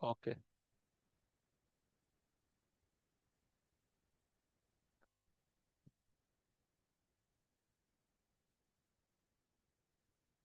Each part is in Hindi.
ओके।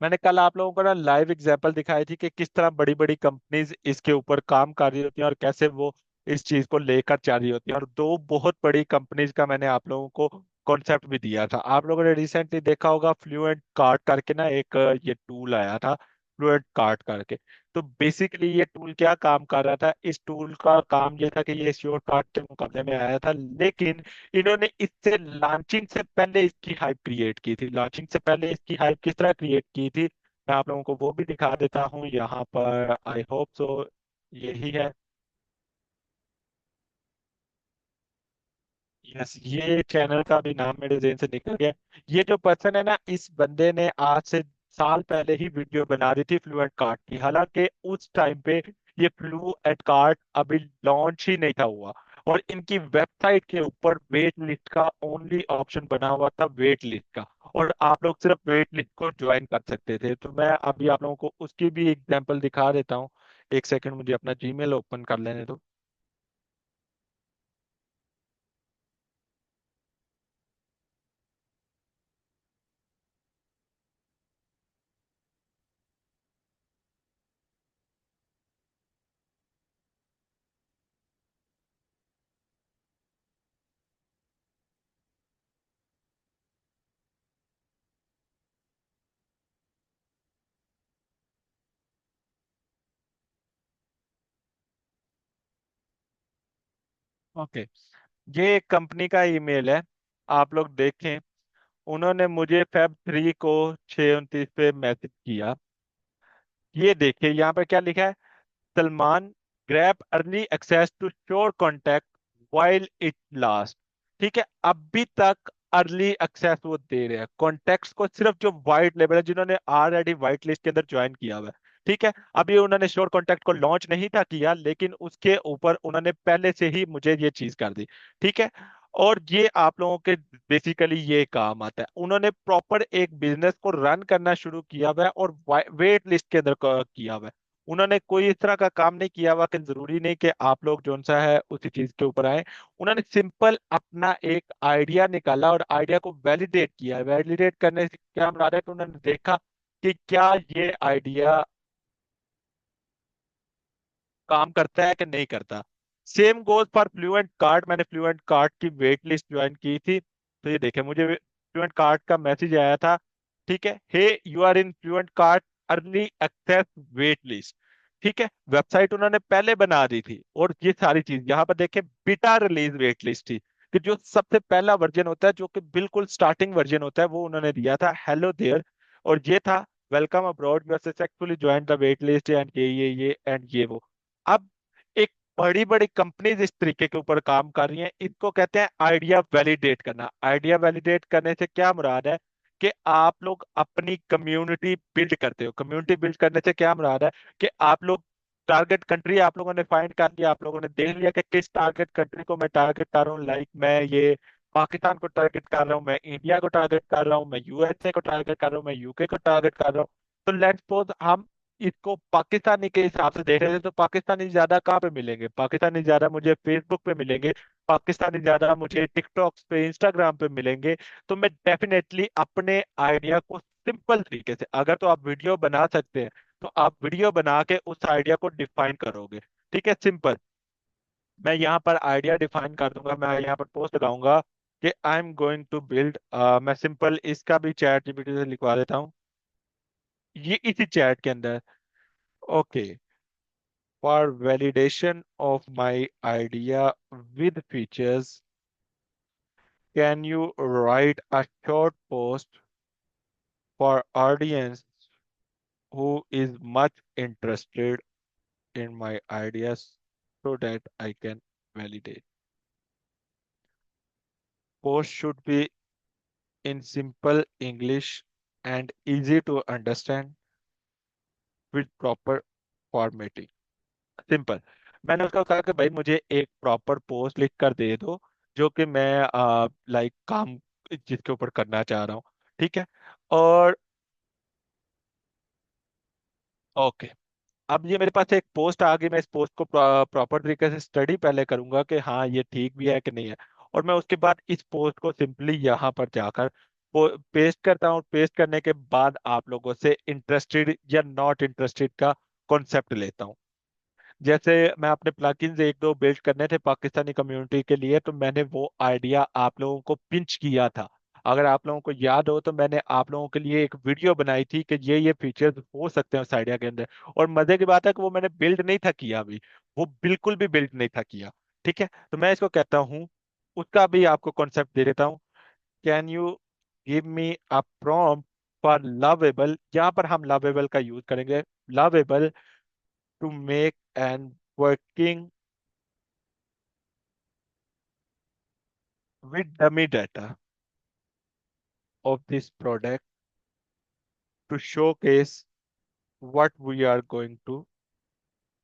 मैंने कल आप लोगों को ना लाइव एग्जांपल दिखाई थी कि किस तरह बड़ी बड़ी कंपनीज इसके ऊपर काम कर रही होती हैं और कैसे वो इस चीज को लेकर चल रही होती हैं, और दो बहुत बड़ी कंपनीज का मैंने आप लोगों को कॉन्सेप्ट भी दिया था। आप लोगों ने रिसेंटली देखा होगा फ्लुएंट कार्ट करके ना एक ये टूल आया था, फ्लुएंट कार्ट करके। तो बेसिकली ये टूल क्या काम कर रहा था, इस टूल का काम ये था कि ये श्योर कार्ट के मुकाबले में आया था, लेकिन इन्होंने इससे लॉन्चिंग से पहले इसकी हाइप क्रिएट की थी। लॉन्चिंग से पहले इसकी हाइप किस तरह क्रिएट की थी, मैं आप लोगों को वो भी दिखा देता हूँ यहाँ पर। आई होप सो यही है। यस, ये चैनल का भी नाम मेरे जेहन से निकल गया। ये जो पर्सन है ना, इस बंदे ने आज से साल पहले ही वीडियो बना दी थी फ्लुएंट कार्ट की, हालांकि उस टाइम पे ये फ्लुएंट कार्ट अभी लॉन्च ही नहीं था हुआ। और इनकी वेबसाइट के ऊपर वेट लिस्ट का ओनली ऑप्शन बना हुआ था, वेट लिस्ट का। और आप लोग सिर्फ वेट लिस्ट को ज्वाइन कर सकते थे। तो मैं अभी आप लोगों को उसकी भी एग्जांपल दिखा देता हूँ। एक सेकंड, मुझे अपना जीमेल ओपन कर लेने दो। ओके, ये एक कंपनी का ईमेल है, आप लोग देखें। उन्होंने मुझे फेब 3 को 6:29 पे मैसेज किया। ये देखिए यहाँ पे क्या लिखा है, Salman, grab early access to sure contact while it last. ठीक है, अभी तक अर्ली एक्सेस वो दे रहे हैं कॉन्टैक्ट्स को, सिर्फ जो वाइट लेवल है, जिन्होंने ऑलरेडी वाइट लिस्ट के अंदर ज्वाइन किया हुआ है। ठीक है, अभी उन्होंने श्योर कॉन्टैक्ट को लॉन्च नहीं था किया, लेकिन उसके ऊपर उन्होंने पहले से ही मुझे ये चीज कर दी। ठीक है, और ये आप लोगों के बेसिकली ये काम आता है। उन्होंने प्रॉपर एक बिजनेस को रन करना शुरू किया हुआ है और वेट लिस्ट के अंदर किया हुआ है। उन्होंने कोई इस तरह का काम नहीं किया हुआ कि जरूरी नहीं कि आप लोग जो सा है उसी चीज के ऊपर आए। उन्होंने सिंपल अपना एक आइडिया निकाला और आइडिया को वैलिडेट किया। वैलिडेट करने से क्या मुराद है कि उन्होंने देखा कि क्या ये आइडिया काम करता है कि नहीं करता। Same goes for fluent card. मैंने फ्लुएंट कार्ड की वेट लिस्ट ज्वाइन की थी, तो ये देखे मुझे फ्लुएंट कार्ड का मैसेज आया था। ठीक है, hey you are in fluent card early access wait list. ठीक है, वेबसाइट उन्होंने पहले बना दी थी, और ये सारी चीज यहाँ पर देखे बीटा रिलीज वेट लिस्ट थी, कि जो सबसे पहला वर्जन होता है, जो कि बिल्कुल स्टार्टिंग वर्जन होता है, वो उन्होंने दिया था, हेलो देयर। और ये था, welcome abroad, you successfully join the wait list and ये एंड ये वो। अब एक बड़ी बड़ी कंपनीज इस तरीके के ऊपर काम कर रही हैं, इसको कहते हैं आइडिया वैलिडेट करना। आइडिया वैलिडेट करने से क्या मुराद है कि आप लोग अपनी कम्युनिटी बिल्ड करते हो। कम्युनिटी बिल्ड करने से क्या मुराद है कि आप लोग टारगेट कंट्री आप लोगों ने फाइंड कर लिया, आप लोगों ने देख लिया कि किस टारगेट कंट्री को मैं टारगेट कर रहा हूँ। लाइक मैं ये पाकिस्तान को टारगेट कर रहा हूँ, मैं इंडिया को टारगेट कर रहा हूँ, मैं यूएसए को टारगेट कर रहा हूँ, मैं यूके को टारगेट कर रहा हूँ। तो लेट्स सपोज हम इसको पाकिस्तानी के हिसाब से देख रहे थे, तो पाकिस्तानी ज्यादा कहाँ पे मिलेंगे? पाकिस्तानी ज्यादा मुझे फेसबुक पे मिलेंगे, पाकिस्तानी ज्यादा मुझे टिकटॉक पे, इंस्टाग्राम पे मिलेंगे। तो मैं डेफिनेटली अपने आइडिया को सिंपल तरीके से, अगर तो आप वीडियो बना सकते हैं तो आप वीडियो बना के उस आइडिया को डिफाइन करोगे। ठीक है, सिंपल। मैं यहाँ पर आइडिया डिफाइन कर दूंगा, मैं यहाँ पर पोस्ट लगाऊंगा कि I am going to build. मैं सिंपल इसका भी चैट जीपीटी से लिखवा देता हूँ, ये इसी चैट के अंदर। Okay, for validation of my idea with features, can you write a short post for audience who is much interested in my ideas so that I can validate? Post should be in simple English and easy to understand with proper formatting. Simple. मैंने उसका कहा कि भाई मुझे एक प्रॉपर पोस्ट लिख कर दे दो, जो कि मैं लाइक काम जिसके ऊपर करना चाह रहा हूँ। ठीक है, और ओके, अब ये मेरे पास एक पोस्ट आ गई, मैं इस पोस्ट को प्रॉपर तरीके से स्टडी पहले करूंगा कि हाँ ये ठीक भी है कि नहीं है। और मैं उसके बाद इस पोस्ट को सिंपली यहाँ पर जाकर पेस्ट करता हूँ। पेस्ट करने के बाद आप लोगों से इंटरेस्टेड या नॉट इंटरेस्टेड का कॉन्सेप्ट लेता हूँ। जैसे मैं अपने प्लगइन्स एक दो बिल्ड करने थे पाकिस्तानी कम्युनिटी के लिए, तो मैंने वो आइडिया आप लोगों को पिंच किया था। अगर आप लोगों को याद हो तो मैंने आप लोगों के लिए एक वीडियो बनाई थी कि ये फीचर्स हो सकते हैं उस आइडिया के अंदर। और मजे की बात है कि वो मैंने बिल्ड नहीं था किया अभी, वो बिल्कुल भी बिल्ड नहीं था किया। ठीक है, तो मैं इसको कहता हूँ, उसका भी आपको कॉन्सेप्ट दे देता हूँ। Can you give me a prompt for Lovable, यहाँ पर हम लवेबल का यूज करेंगे। Lovable to make an working with dummy data of this product to showcase what we are going to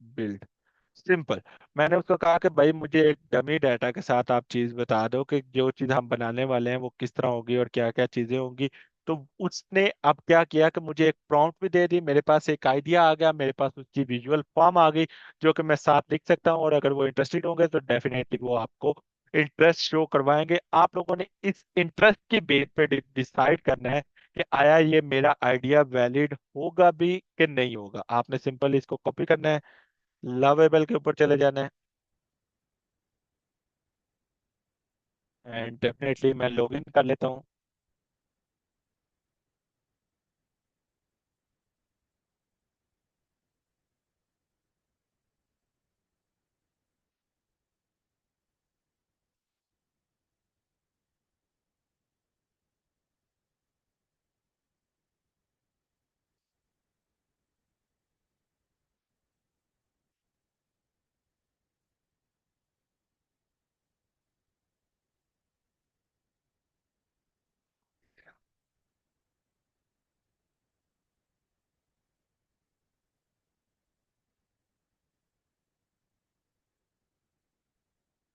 build। Simple. मैंने उसको कहा कि भाई मुझे एक डमी डाटा के साथ आप चीज बता दो कि जो चीज हम बनाने वाले हैं वो किस तरह होगी और क्या क्या चीजें होंगी। तो उसने अब क्या किया कि मुझे एक प्रॉम्प्ट भी दे दी, मेरे पास एक आइडिया आ गया, मेरे पास उसकी विजुअल फॉर्म आ गई जो कि मैं साथ लिख सकता हूँ। और अगर वो इंटरेस्टेड होंगे तो डेफिनेटली वो आपको इंटरेस्ट शो करवाएंगे। आप लोगों ने इस इंटरेस्ट की बेस पे डिसाइड करना है कि आया ये मेरा आइडिया वैलिड होगा भी कि नहीं होगा। आपने सिंपल इसको कॉपी करना है, लवेबल के ऊपर चले जाना है, एंड डेफिनेटली मैं लॉगिन कर लेता हूँ।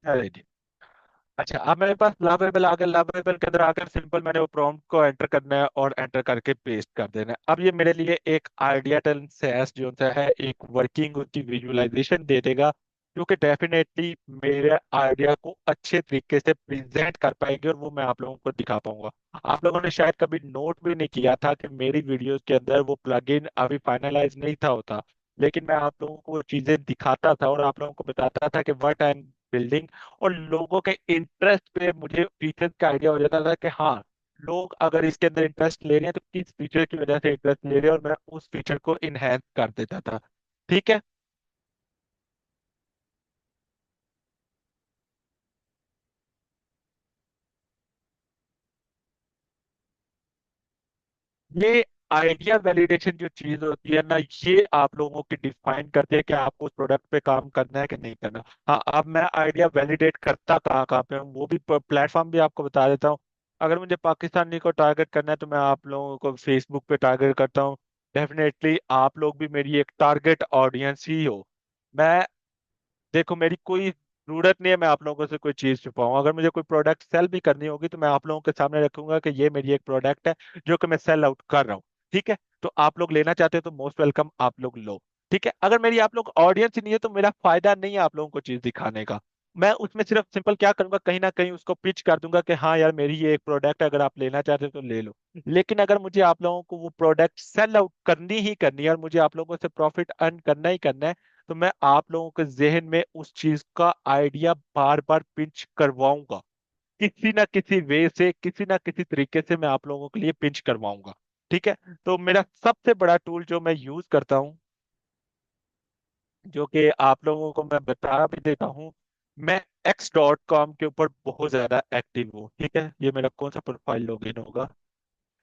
अरे जी। अच्छा, अब मेरे पास लवेबल आ गया। लवेबल के अंदर आकर सिंपल मैंने वो प्रॉम्प्ट को एंटर करना है और एंटर करके पेस्ट कर देना है। अब ये मेरे लिए एक आइडिया टेन सेस जो सा है एक वर्किंग उसकी विजुअलाइजेशन दे देगा, जो कि डेफिनेटली मेरे आइडिया को अच्छे तरीके से प्रेजेंट कर पाएंगे और वो मैं आप लोगों को दिखा पाऊंगा। आप लोगों ने शायद कभी नोट भी नहीं किया था कि मेरी वीडियोस के अंदर वो प्लगइन अभी फाइनलाइज नहीं था होता, लेकिन मैं आप लोगों को वो चीजें दिखाता था और आप लोगों को बताता था कि व्हाट आई एम बिल्डिंग। और लोगों के इंटरेस्ट पे मुझे फीचर्स का आइडिया हो जाता था कि हाँ, लोग अगर इसके अंदर इंटरेस्ट ले रहे हैं तो किस फीचर की वजह से इंटरेस्ट ले रहे हैं, और मैं उस फीचर को इनहेंस कर देता था। ठीक है। ये आइडिया वैलिडेशन जो चीज होती है ना, ये आप लोगों की डिफाइन करती है कि आपको उस प्रोडक्ट पे काम करना है कि नहीं करना। हाँ, अब मैं आइडिया वैलिडेट करता कहाँ कहाँ पे हूँ वो भी प्लेटफॉर्म भी आपको बता देता हूँ। अगर मुझे पाकिस्तानी को टारगेट करना है तो मैं आप लोगों को फेसबुक पे टारगेट करता हूँ। डेफिनेटली आप लोग भी मेरी एक टारगेट ऑडियंस ही हो। मैं, देखो मेरी कोई जरूरत नहीं है मैं आप लोगों से कोई चीज छुपाऊं। अगर मुझे कोई प्रोडक्ट सेल भी करनी होगी तो मैं आप लोगों के सामने रखूंगा कि ये मेरी एक प्रोडक्ट है जो कि मैं सेल आउट कर रहा हूँ। ठीक है, तो आप लोग लेना चाहते हो तो मोस्ट वेलकम, आप लोग लो। ठीक है, अगर मेरी आप लोग ऑडियंस ही नहीं है तो मेरा फायदा नहीं है आप लोगों को चीज दिखाने का। मैं उसमें सिर्फ सिंपल क्या करूंगा, कहीं ना कहीं उसको पिच कर दूंगा कि हाँ यार मेरी ये एक प्रोडक्ट है, अगर आप लेना चाहते हो तो ले लो। लेकिन अगर मुझे आप लोगों को वो प्रोडक्ट सेल आउट करनी ही करनी है और मुझे आप लोगों से प्रॉफिट अर्न करना ही करना है, तो मैं आप लोगों के जहन में उस चीज का आइडिया बार बार पिंच करवाऊंगा। किसी ना किसी वे से, किसी ना किसी तरीके से मैं आप लोगों के लिए पिंच करवाऊंगा। ठीक है, तो मेरा सबसे बड़ा टूल जो मैं यूज करता हूँ, जो कि आप लोगों को मैं बता भी देता हूँ, मैं x.com के ऊपर बहुत ज्यादा एक्टिव हूँ। ठीक है, ये मेरा कौन सा प्रोफाइल लॉगिन होगा,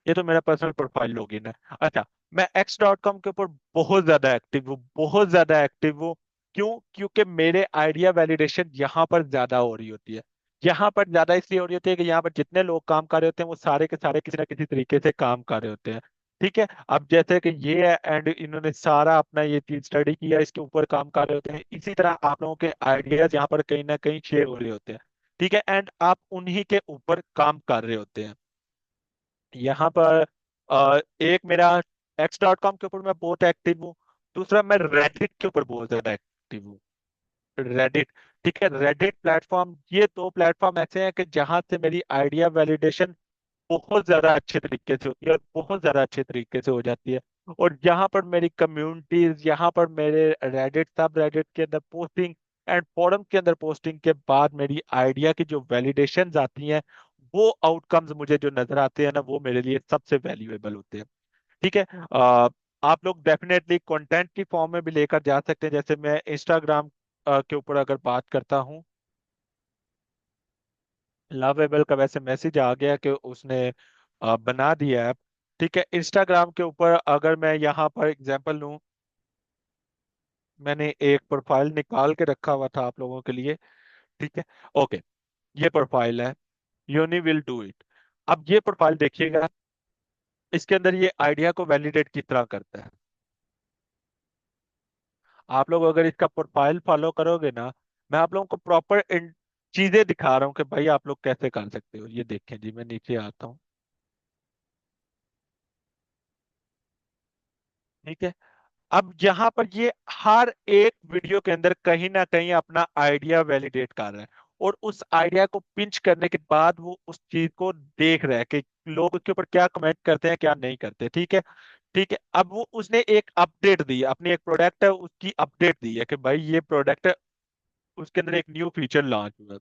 ये तो मेरा पर्सनल प्रोफाइल लॉगिन है। अच्छा, मैं x.com के ऊपर बहुत ज्यादा एक्टिव हूँ, बहुत ज्यादा एक्टिव हूँ। क्यों? क्योंकि मेरे आइडिया वैलिडेशन यहाँ पर ज्यादा हो रही होती है। यहाँ पर ज्यादा इसलिए हो रही होती है कि यहाँ पर जितने लोग काम कर रहे होते हैं वो सारे के सारे किसी ना किसी तरीके से काम कर रहे होते हैं। ठीक है, अब जैसे कि ये है एंड इन्होंने सारा अपना ये चीज स्टडी किया, इसके ऊपर काम कर रहे होते हैं। इसी तरह आप लोगों के आइडियाज यहाँ पर कहीं ना कहीं शेयर हो रहे होते हैं। ठीक है, एंड आप उन्हीं के ऊपर काम कर रहे होते हैं। यहाँ पर एक मेरा x.com के ऊपर मैं बहुत एक्टिव हूँ। दूसरा, मैं रेडिट के ऊपर बहुत ज्यादा एक्टिव हूँ। रेडिट, ठीक है, रेडिट प्लेटफॉर्म, ये दो प्लेटफॉर्म ऐसे हैं कि जहां से मेरी आइडिया वैलिडेशन बहुत ज्यादा अच्छे तरीके से होती है, और बहुत ज्यादा अच्छे तरीके से हो जाती है। और यहाँ पर मेरी कम्युनिटीज, यहाँ पर मेरे रेडिट, सब रेडिट के अंदर पोस्टिंग एंड फोरम के अंदर पोस्टिंग के बाद मेरी आइडिया की जो वैलिडेशंस आती हैं, वो आउटकम्स मुझे जो नजर आते हैं ना, वो मेरे लिए सबसे वैल्यूएबल होते हैं। ठीक है। आप लोग डेफिनेटली कंटेंट की फॉर्म में भी लेकर जा सकते हैं। जैसे मैं इंस्टाग्राम के ऊपर अगर बात करता हूँ, लवेबल का वैसे मैसेज आ गया कि उसने बना दिया है। ठीक है, इंस्टाग्राम के ऊपर अगर मैं यहाँ पर एग्जांपल लूँ, मैंने एक प्रोफाइल निकाल के रखा हुआ था आप लोगों के लिए। ठीक है, ओके, ये प्रोफाइल है, यूनी विल डू इट। अब ये प्रोफाइल देखिएगा, इसके अंदर ये आइडिया को वैलिडेट किस तरह करता है। आप लोग अगर इसका प्रोफाइल फॉलो करोगे ना, मैं आप लोगों को प्रॉपर चीजें दिखा रहा हूँ कि भाई आप लोग कैसे कर सकते हो। ये देखें जी, मैं नीचे आता हूँ। ठीक है, अब यहाँ पर ये हर एक वीडियो के अंदर कहीं ना कहीं अपना आइडिया वैलिडेट कर रहा है, और उस आइडिया को पिंच करने के बाद वो उस चीज को देख रहा है कि लोग उसके ऊपर क्या कमेंट करते हैं, क्या नहीं करते। ठीक है, ठीक है, अब वो उसने एक अपडेट दी है, अपनी एक प्रोडक्ट है उसकी अपडेट दी है कि भाई ये प्रोडक्ट, उसके अंदर एक न्यू फीचर लॉन्च हुआ है।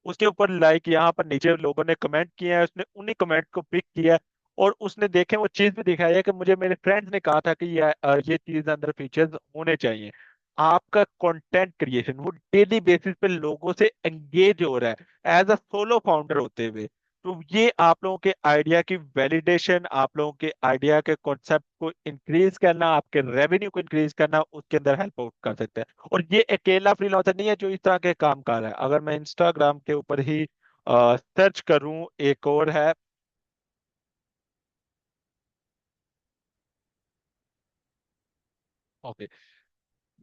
उसके ऊपर लाइक यहाँ पर नीचे लोगों ने कमेंट किए हैं, उसने उन्हीं कमेंट को पिक किया है, और उसने देखे वो चीज भी दिखाई है कि मुझे मेरे फ्रेंड्स ने कहा था कि ये चीज अंदर फीचर्स होने चाहिए। आपका कंटेंट क्रिएशन वो डेली बेसिस पे लोगों से एंगेज हो रहा है एज अ सोलो फाउंडर होते हुए। तो ये आप लोगों के आइडिया की वैलिडेशन, आप लोगों के आइडिया के कॉन्सेप्ट को इंक्रीज करना, आपके रेवेन्यू को इंक्रीज करना, उसके अंदर हेल्प आउट कर सकते हैं। और ये अकेला फ्रीलांसर नहीं है जो इस तरह के काम कर रहा है। अगर मैं इंस्टाग्राम के ऊपर ही सर्च करूं, एक और है, ओके,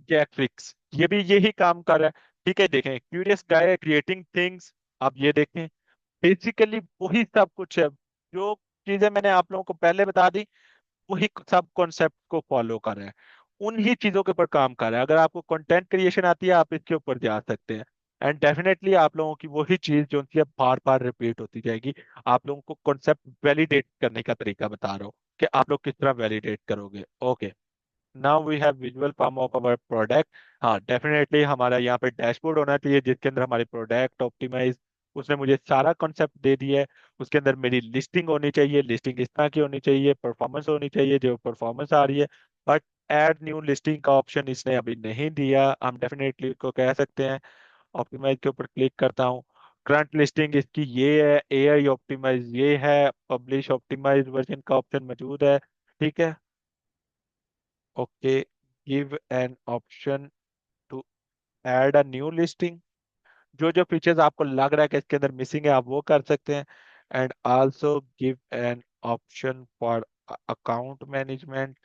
जैक फिक्स, ये भी यही काम कर रहा है। ठीक है, देखें, क्यूरियस गाय क्रिएटिंग थिंग्स, आप ये देखें, बेसिकली वही सब कुछ है जो चीजें मैंने आप लोगों को पहले बता दी, वही सब कॉन्सेप्ट को फॉलो कर रहे हैं, उन्हीं चीजों के ऊपर काम कर रहे हैं। अगर आपको कंटेंट क्रिएशन आती है, आप इसके ऊपर जा सकते हैं, एंड डेफिनेटली आप लोगों की वही चीज जो होती है बार बार रिपीट होती जाएगी। आप लोगों को कॉन्सेप्ट वैलिडेट करने का तरीका बता रहा हूँ कि आप लोग किस तरह वैलिडेट करोगे। Okay, now we have visual form of our product. हाँ, डेफिनेटली हमारा यहाँ पे डैशबोर्ड होना चाहिए जिसके अंदर हमारी प्रोडक्ट ऑप्टिमाइज, उसने मुझे सारा कॉन्सेप्ट दे दिया है। उसके अंदर मेरी लिस्टिंग होनी चाहिए, लिस्टिंग इस तरह की होनी चाहिए, परफॉर्मेंस होनी चाहिए जो परफॉर्मेंस आ रही है। बट ऐड न्यू लिस्टिंग का ऑप्शन इसने अभी नहीं दिया, हम डेफिनेटली इसको कह सकते हैं। ऑप्टिमाइज के ऊपर क्लिक करता हूँ, करंट लिस्टिंग इसकी ये है, एआई ऑप्टिमाइज ये है, पब्लिश ऑप्टिमाइज वर्जन का ऑप्शन मौजूद है। ठीक है, okay, give an option to add a new listing, जो जो फीचर्स आपको लग रहा है कि इसके अंदर मिसिंग है आप वो कर सकते हैं। And also give an option for account management,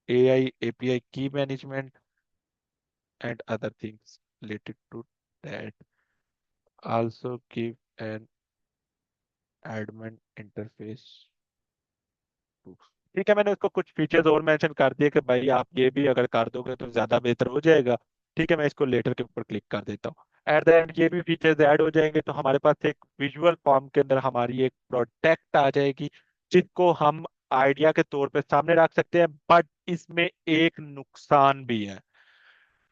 AI API की management and other things related to that. Also give an admin interface. ठीक है, मैंने उसको कुछ फीचर्स और मेंशन कर दिए कि भाई आप ये भी अगर कर दोगे तो ज्यादा बेहतर हो जाएगा। ठीक है, मैं इसको लेटर के ऊपर क्लिक कर देता हूँ। एट द एंड ये भी फीचर्स ऐड हो जाएंगे, तो हमारे पास एक विजुअल फॉर्म के अंदर हमारी एक प्रोडक्ट आ जाएगी, जिसको हम आइडिया के तौर पे सामने रख सकते हैं। बट इसमें एक नुकसान भी है।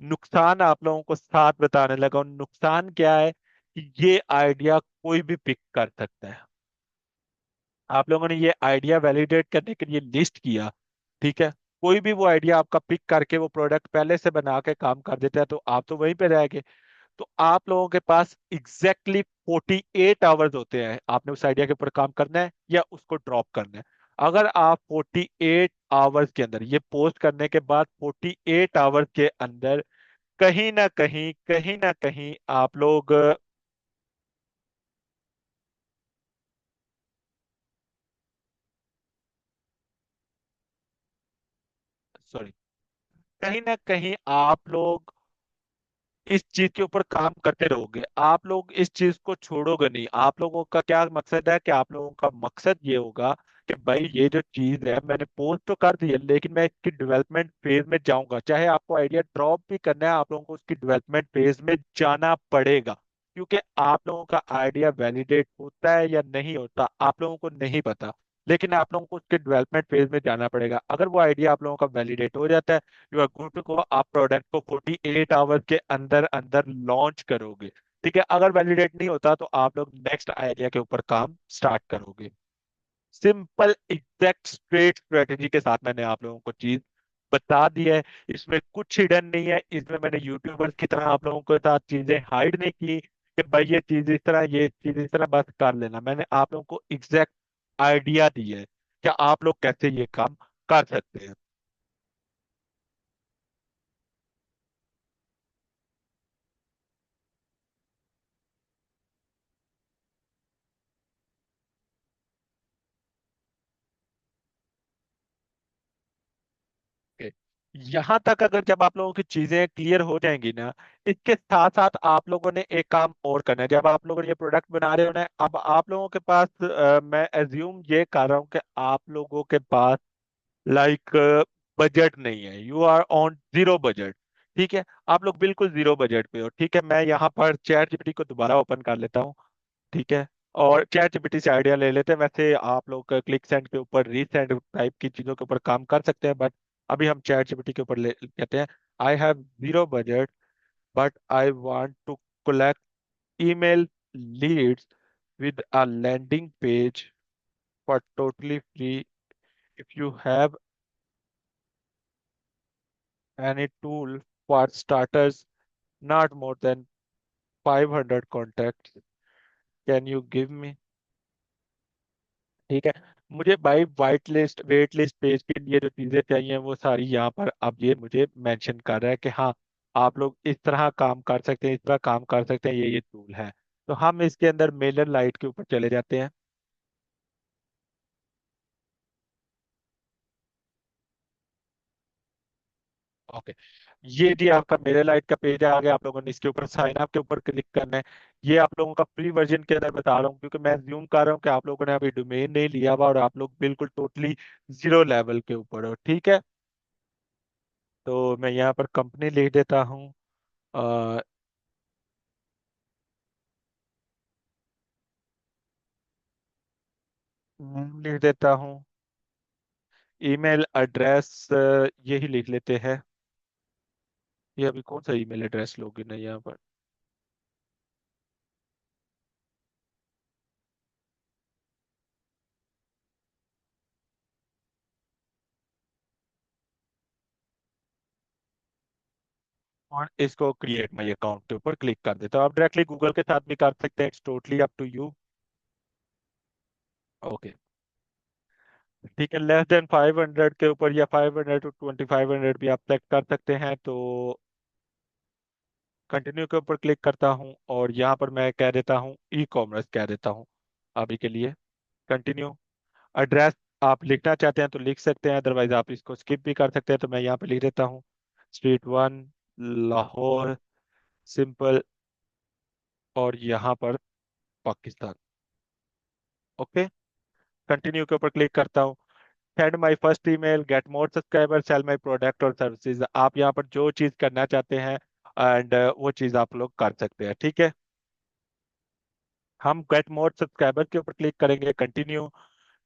नुकसान आप लोगों को साथ बताने लगा हूं। नुकसान क्या है कि ये आइडिया कोई भी पिक कर सकता है। आप लोगों ने ये आइडिया वैलिडेट करने के लिए लिस्ट किया, ठीक है, कोई भी वो आइडिया आपका पिक करके वो प्रोडक्ट पहले से बना के काम कर देता है, तो आप तो वहीं पे रह गए। तो आप लोगों के पास एग्जैक्टली 48 आवर्स होते हैं, आपने उस आइडिया के ऊपर काम करना है या उसको ड्रॉप करना है। अगर आप 48 आवर्स के अंदर, ये पोस्ट करने के बाद 48 आवर्स के अंदर कहीं ना कहीं आप लोग, सॉरी, कहीं ना कहीं आप लोग इस चीज के ऊपर काम करते रहोगे, आप लोग इस चीज को छोड़ोगे नहीं। आप लोगों का क्या मकसद है कि आप लोगों का मकसद ये होगा कि भाई ये जो चीज है मैंने पोस्ट तो कर दी है, लेकिन मैं इसकी डेवलपमेंट फेज में जाऊंगा। चाहे आपको आइडिया ड्रॉप भी करना है, आप लोगों को उसकी डेवलपमेंट फेज में जाना पड़ेगा, क्योंकि आप लोगों का आइडिया वैलिडेट होता है या नहीं होता आप लोगों को नहीं पता। लेकिन आप लोगों को उसके डेवलपमेंट फेज में जाना पड़ेगा। अगर वो आइडिया आप लोगों का वैलिडेट हो जाता है, you are good to go, आप प्रोडक्ट को 48 आवर्स के अंदर अंदर लॉन्च करोगे। ठीक है, अगर वैलिडेट नहीं होता तो आप लोग नेक्स्ट आइडिया के ऊपर काम स्टार्ट करोगे। सिंपल एग्जैक्ट स्ट्रेट स्ट्रेटेजी के साथ मैंने आप लोगों को चीज बता दी है। इसमें कुछ हिडन नहीं है, इसमें मैंने यूट्यूबर्स की तरह आप लोगों के साथ चीजें हाइड नहीं की कि भाई ये चीज इस तरह, ये चीज इस तरह, बस कर लेना। मैंने आप लोगों को एग्जैक्ट आइडिया दी है कि आप लोग कैसे ये काम कर सकते हैं। Okay. यहाँ तक अगर जब आप लोगों की चीजें क्लियर हो जाएंगी ना, इसके साथ साथ आप लोगों ने एक काम और करना है। जब आप लोग ये प्रोडक्ट बना रहे हो ना, अब आप लोगों के पास मैं एज्यूम ये कर रहा हूँ कि आप लोगों के पास लाइक बजट नहीं है, you are on zero budget. ठीक है, आप लोग बिल्कुल जीरो बजट पे हो। ठीक है, मैं यहाँ पर चैट जीपीटी को दोबारा ओपन कर लेता हूँ। ठीक है, और चैट जीपीटी से आइडिया ले लेते हैं। वैसे आप लोग क्लिक सेंड के ऊपर, रीसेंड टाइप की चीजों के ऊपर काम कर सकते हैं, बट अभी हम चैट जीपीटी के ऊपर कहते हैं I have zero budget but I want to collect email leads with a landing page for totally free. If you have any tool for starters, not more than 500 contacts, can you give me? ठीक है, मुझे भाई white list wait list page के लिए जो चीजें चाहिए वो सारी यहाँ पर अब ये मुझे मेंशन कर रहा है कि हाँ, आप लोग इस तरह काम कर सकते हैं, इस तरह काम कर सकते हैं, ये टूल है। तो हम इसके अंदर मेलर लाइट के ऊपर चले जाते हैं। ओके, ये जी आपका मेरे लाइट का पेज आ गया। आप लोगों ने इसके ऊपर साइन अप के ऊपर क्लिक करना है। ये आप लोगों का फ्री वर्जन के अंदर बता रहा हूँ, क्योंकि मैं ज्यूम कर रहा हूँ कि आप लोगों ने अभी डोमेन नहीं लिया हुआ और आप लोग बिल्कुल टोटली जीरो लेवल के ऊपर हो। ठीक है, तो मैं यहाँ पर कंपनी लिख देता हूँ, लिख देता हूँ, ईमेल एड्रेस यही लिख लेते हैं। ये अभी कौन सा ईमेल एड्रेस लोगे ना यहाँ पर। और इसको क्रिएट माई अकाउंट के ऊपर क्लिक कर देता हूँ। आप डायरेक्टली गूगल के साथ भी कर सकते हैं, it's totally up to you. Okay, ठीक है, लेस देन 500 के ऊपर या 500 to 2500 भी आप सेलेक्ट कर सकते हैं। तो कंटिन्यू के ऊपर क्लिक करता हूँ और यहाँ पर मैं कह देता हूँ ई कॉमर्स कह देता हूँ अभी के लिए। कंटिन्यू। एड्रेस आप लिखना चाहते हैं तो लिख सकते हैं, अदरवाइज आप इसको स्किप भी कर सकते हैं। तो मैं यहाँ पे लिख देता हूँ स्ट्रीट 1, लाहौर, सिंपल, और यहाँ पर पाकिस्तान। ओके, कंटिन्यू के ऊपर क्लिक करता हूँ। Send my first email, get more subscriber, sell my product और सर्विसेज। आप यहाँ पर जो चीज़ करना चाहते हैं एंड वो चीज़ आप लोग कर सकते हैं। ठीक है, हम गेट मोर सब्सक्राइबर के ऊपर क्लिक करेंगे। कंटिन्यू।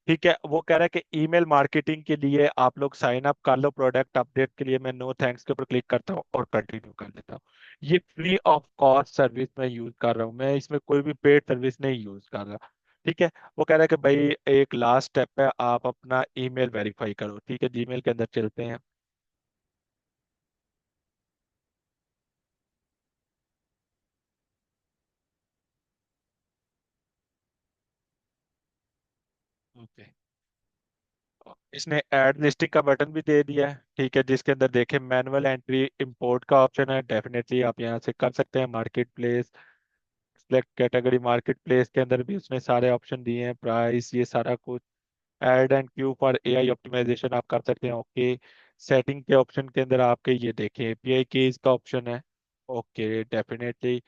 ठीक है, वो कह रहा है कि ईमेल मार्केटिंग के लिए आप लोग साइन अप कर लो, प्रोडक्ट अपडेट के लिए मैं नो थैंक्स के ऊपर क्लिक करता हूँ और कंटिन्यू कर देता हूँ। ये फ्री ऑफ कॉस्ट सर्विस मैं यूज कर रहा हूँ, मैं इसमें कोई भी पेड सर्विस नहीं यूज कर रहा। ठीक है, वो कह रहा है कि भाई एक लास्ट स्टेप है, आप अपना ईमेल वेरीफाई करो। ठीक है, जीमेल के अंदर चलते हैं। ओके, इसने ऐड लिस्टिंग का बटन भी दे दिया है। ठीक है, जिसके अंदर देखें मैनुअल एंट्री इंपोर्ट का ऑप्शन है, डेफिनेटली आप यहाँ से कर सकते हैं। Market place, select category, market place के अंदर भी उसने सारे ऑप्शन दिए हैं, प्राइस, ये सारा कुछ। Add and Q for AI optimization आप कर सकते हैं। ओके, सेटिंग के ऑप्शन के अंदर आपके ये देखें एपीआई कीज का ऑप्शन है। Okay, definitely.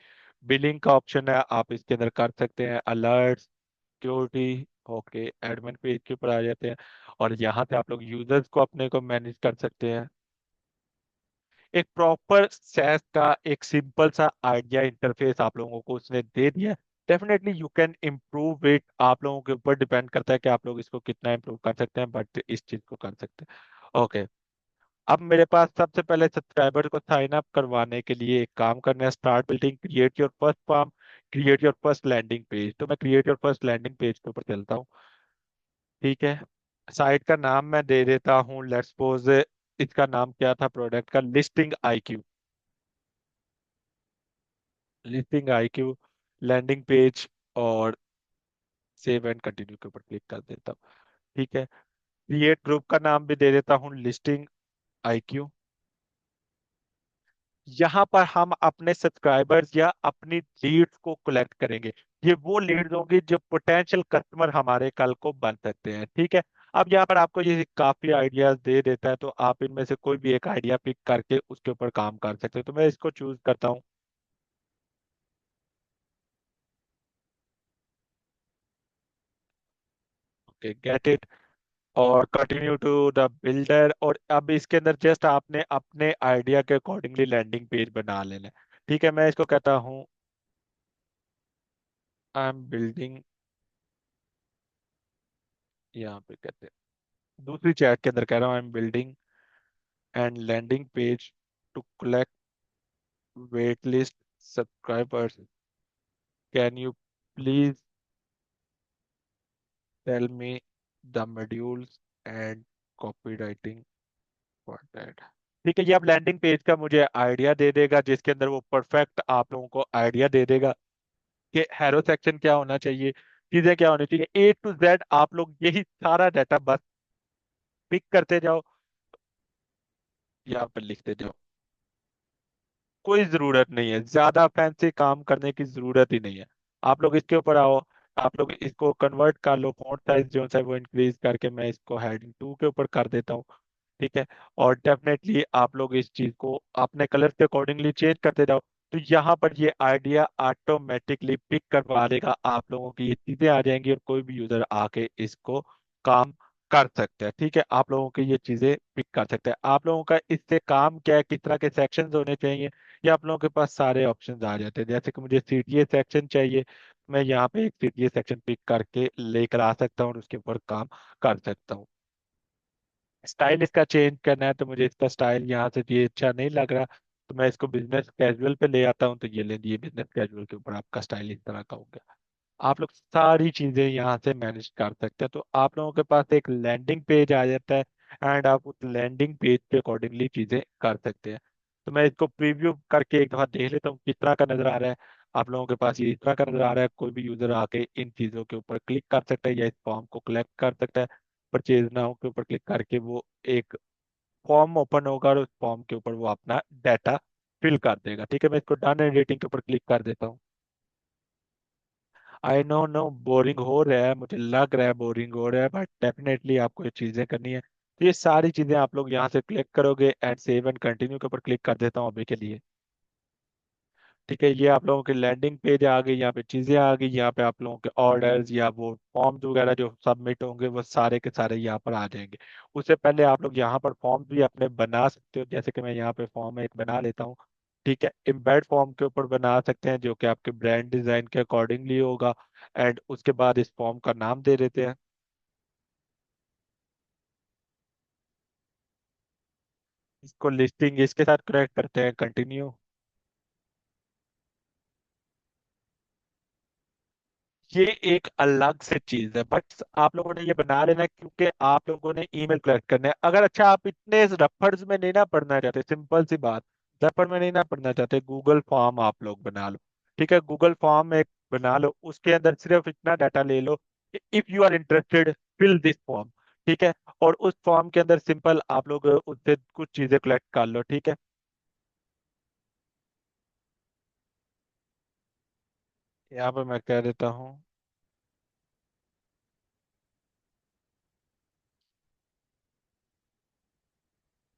बिलिंग का ऑप्शन है, आप इसके अंदर कर सकते हैं। Alert, security, okay, admin page के ऊपर आ जाते हैं और यहाँ से आप लोग यूजर्स को अपने को मैनेज कर सकते हैं। एक प्रॉपर सैस का एक सिंपल सा आइडिया इंटरफेस आप लोगों को उसने दे दिया। Definitely you can improve it, आप लोगों के ऊपर डिपेंड करता है कि आप लोग इसको कितना इम्प्रूव कर सकते हैं, बट इस चीज को कर सकते हैं। ओके, अब मेरे पास सबसे पहले सब्सक्राइबर को साइन अप करवाने के लिए एक काम करना है, start building create your first form, create your first landing page. तो मैं create your first landing page के ऊपर चलता हूँ। ठीक है, साइट का नाम मैं दे देता हूँ, लेट्स सपोज इसका नाम क्या था प्रोडक्ट का, listing IQ. Listing IQ, landing page, और सेव एंड कंटिन्यू के ऊपर क्लिक कर देता हूँ। ठीक है, क्रिएट ग्रुप का नाम भी दे देता हूँ, लिस्टिंग आईक्यू। यहाँ पर हम अपने सब्सक्राइबर्स या अपनी लीड्स को कलेक्ट करेंगे। ये वो लीड्स होंगी जो पोटेंशियल कस्टमर हमारे कल को बन सकते हैं। ठीक है, अब यहाँ पर आपको ये काफी आइडियाज दे देता है, तो आप इनमें से कोई भी एक आइडिया पिक करके उसके ऊपर काम कर सकते हो। तो मैं इसको चूज करता हूँ। ओके, गेट इट, और कंटिन्यू टू द बिल्डर। और अब इसके अंदर जस्ट आपने अपने आइडिया के अकॉर्डिंगली लैंडिंग पेज बना लेना है। ठीक है, मैं इसको कहता हूँ आई एम बिल्डिंग, यहाँ पे कहते हैं दूसरी चैट के अंदर कह रहा हूँ, I am building and landing page to collect wait list subscribers, can you please tell me the modules and copy writing for that. ठीक है, ये अब लैंडिंग पेज का मुझे आइडिया दे देगा, जिसके अंदर वो परफेक्ट आप लोगों को आइडिया दे देगा कि हैरो सेक्शन क्या होना चाहिए, चीजें क्या होनी चाहिए, A to Z आप लोग यही सारा डाटा बस पिक करते जाओ, यहाँ पर लिखते जाओ। कोई जरूरत नहीं है, ज्यादा फैंसी काम करने की जरूरत ही नहीं है। आप लोग इसके ऊपर आओ, आप लोग इसको कन्वर्ट कर लो, फॉन्ट साइज जो है वो इंक्रीज करके मैं इसको हेडिंग 2 के ऊपर कर देता हूँ। ठीक है, और डेफिनेटली आप लोग इस चीज को अपने कलर के अकॉर्डिंगली चेंज करते जाओ। तो यहाँ पर ये आइडिया ऑटोमेटिकली पिक करवा देगा, आप लोगों की ये चीजें आ जाएंगी और कोई भी यूजर आके इसको काम कर सकते हैं। ठीक है, आप लोगों की ये चीजें पिक कर सकते हैं। आप लोगों का इससे काम क्या है, किस तरह के सेक्शंस होने चाहिए, ये आप लोगों के पास सारे ऑप्शंस आ जाते हैं। जैसे कि मुझे सीटीए सेक्शन चाहिए, मैं यहाँ पे एक सीटीए सेक्शन पिक करके लेकर आ सकता हूँ और उसके ऊपर काम कर सकता हूँ। स्टाइल इसका चेंज करना है, तो मुझे इसका स्टाइल यहाँ से ये अच्छा नहीं लग रहा, तो मैं इसको बिजनेस कैजुअल पे ले आता हूँ। तो ये ले लिए, बिजनेस कैजुअल के ऊपर आपका स्टाइल इस तरह का हो गया। आप लोग सारी चीजें यहाँ से मैनेज कर सकते हैं। तो आप लोगों के पास एक लैंडिंग पेज आ जाता है, एंड आप उस लैंडिंग पेज पे अकॉर्डिंगली चीजें कर सकते हैं। तो मैं इसको प्रीव्यू करके एक दफा देख लेता हूँ किस तरह का नजर आ रहा है। आप लोगों के पास ये इस तरह का नजर आ रहा है, कोई भी यूजर आके इन चीजों के ऊपर क्लिक कर सकता है या इस फॉर्म को कलेक्ट कर सकता है। परचेज नाउ के ऊपर क्लिक करके वो एक फॉर्म ओपन होगा और उस फॉर्म के ऊपर वो अपना डाटा फिल कर देगा। ठीक है, मैं इसको डन एडिटिंग के ऊपर क्लिक कर देता हूँ। आई नो नो बोरिंग हो रहा है, मुझे लग रहा है बोरिंग हो रहा है, बट डेफिनेटली आपको ये चीजें करनी है। तो ये सारी चीजें आप लोग यहाँ से क्लिक करोगे, एंड सेव एंड कंटिन्यू के ऊपर क्लिक कर देता हूँ अभी के लिए। ठीक है, ये आप लोगों के लैंडिंग पेज आ गई, यहाँ पे चीजें आ गई, यहाँ पे आप लोगों के ऑर्डर्स या वो फॉर्म्स वगैरह जो सबमिट होंगे वो सारे के सारे यहाँ पर आ जाएंगे। उससे पहले आप लोग यहाँ पर फॉर्म भी अपने बना सकते हो, जैसे कि मैं यहाँ पे फॉर्म एक बना लेता हूँ। ठीक है, एम्बेड फॉर्म के ऊपर बना सकते हैं जो कि आपके ब्रांड डिजाइन के अकॉर्डिंगली होगा, एंड उसके बाद इस फॉर्म का नाम दे देते हैं। इसको लिस्टिंग इसके साथ कनेक्ट करते हैं, कंटिन्यू। ये एक अलग से चीज है, बट आप लोगों ने ये बना लेना है, क्योंकि आप लोगों ने ईमेल कलेक्ट करना है। अगर अच्छा आप इतने रफर्स में नहीं ना पढ़ना चाहते, सिंपल सी बात, रफर में नहीं ना पढ़ना चाहते, गूगल फॉर्म आप लोग बना लो। ठीक है, गूगल फॉर्म एक बना लो, उसके अंदर सिर्फ इतना डाटा ले लो, if you are interested fill this form. ठीक है, और उस फॉर्म के अंदर सिंपल आप लोग उससे कुछ चीजें कलेक्ट कर लो। ठीक है, यहाँ पर मैं कह देता हूँ,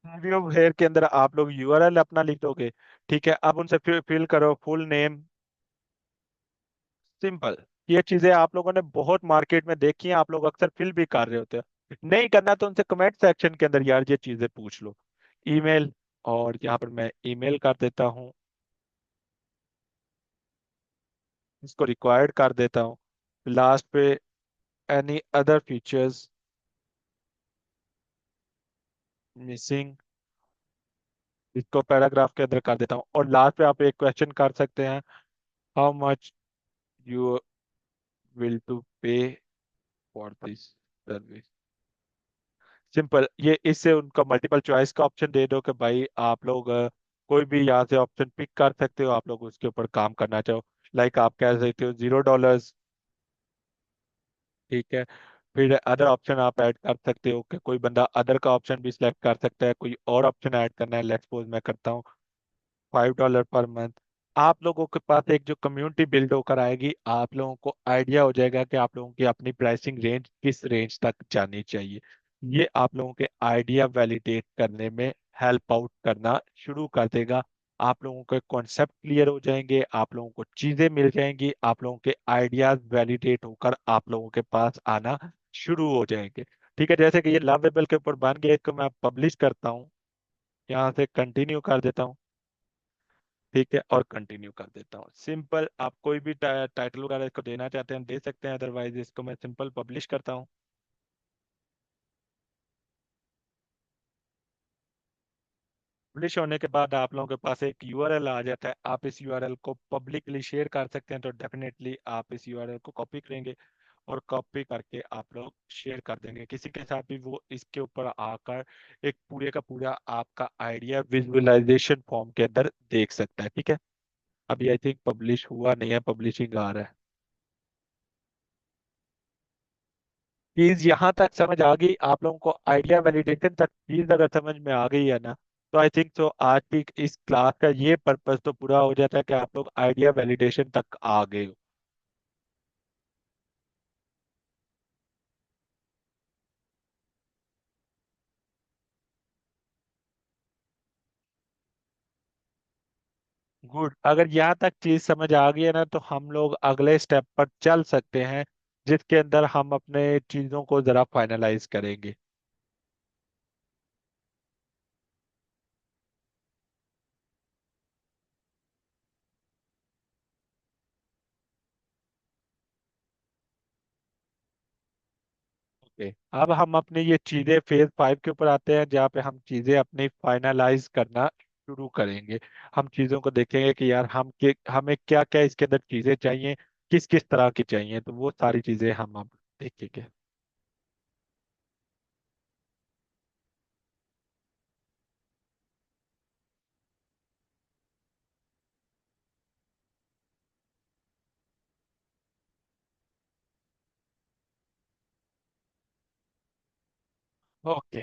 वीडियो हेयर के अंदर आप लोग यूआरएल अपना लिख दोगे। ठीक है, अब उनसे फिल करो फुल नेम, सिंपल। ये चीजें आप लोगों ने बहुत मार्केट में देखी हैं, आप लोग अक्सर फिल भी कर रहे होते हैं। नहीं करना तो उनसे कमेंट सेक्शन के अंदर यार ये चीजें पूछ लो। ईमेल, और यहाँ पर मैं ईमेल कर देता हूँ, इसको रिक्वायर्ड कर देता हूँ। लास्ट पे एनी अदर फीचर्स मिसिंग, इसको पैराग्राफ के अंदर कर देता हूँ। और लास्ट पे आप एक क्वेश्चन कर सकते हैं, how much you will to pay for this service. Simple, ये इससे उनका मल्टीपल चॉइस का ऑप्शन दे दो कि भाई आप लोग कोई भी यहाँ से ऑप्शन पिक कर सकते हो, आप लोग उसके ऊपर काम करना चाहो। लाइक आप कह सकते हो $0। ठीक है। फिर अदर ऑप्शन आप ऐड कर सकते हो कि कोई बंदा अदर का ऑप्शन भी सिलेक्ट कर सकता है, कोई और ऑप्शन ऐड करना है, लेट्स सपोज मैं करता हूँ $5 पर मंथ। आप लोगों के पास एक जो कम्युनिटी बिल्ड होकर आएगी, आप लोगों को आइडिया हो जाएगा कि आप लोगों की अपनी प्राइसिंग रेंज किस रेंज तक जानी चाहिए। ये आप लोगों के आइडिया वैलिडेट करने में हेल्प आउट करना शुरू कर देगा। आप लोगों के कॉन्सेप्ट क्लियर हो जाएंगे, आप लोगों को चीजें मिल जाएंगी, आप लोगों के आइडियाज वैलिडेट होकर आप लोगों के पास आना शुरू हो जाएंगे। ठीक है, जैसे कि ये लवेबल के ऊपर बन गया, इसको मैं पब्लिश करता हूँ, यहाँ से कंटिन्यू कर देता हूँ। ठीक है, और कंटिन्यू कर देता हूँ। सिंपल, आप कोई भी टाइटल वगैरह इसको देना चाहते हैं दे सकते हैं, अदरवाइज इसको मैं सिंपल पब्लिश करता हूँ। पब्लिश होने के बाद आप लोगों के पास एक यूआरएल आ जाता है, आप इस यूआरएल को पब्लिकली शेयर कर सकते हैं। तो डेफिनेटली आप इस यूआरएल को कॉपी करेंगे और कॉपी करके आप लोग शेयर कर देंगे किसी के साथ भी, वो इसके ऊपर आकर एक पूरे का पूरा आपका आइडिया विजुअलाइजेशन फॉर्म के अंदर देख सकता है। ठीक है, अभी आई थिंक पब्लिश हुआ नहीं है, पब्लिशिंग आ रहा है। चीज यहाँ तक समझ आ गई आप लोगों को, आइडिया वैलिडेशन तक चीज अगर समझ में आ गई है ना, तो आई थिंक तो आज की इस क्लास का ये पर्पस तो पूरा हो जाता है कि आप लोग आइडिया वैलिडेशन तक आ गए हो। गुड, अगर यहाँ तक चीज समझ आ गई है ना, तो हम लोग अगले स्टेप पर चल सकते हैं, जिसके अंदर हम अपने चीजों को जरा फाइनलाइज करेंगे। ओके, अब हम अपनी ये चीजें फेज 5 के ऊपर आते हैं, जहाँ पे हम चीजें अपनी फाइनलाइज करना शुरू करेंगे। हम चीजों को देखेंगे कि यार हमें क्या क्या इसके अंदर चीजें चाहिए, किस किस तरह की चाहिए, तो वो सारी चीजें हम अब देखेंगे। ओके,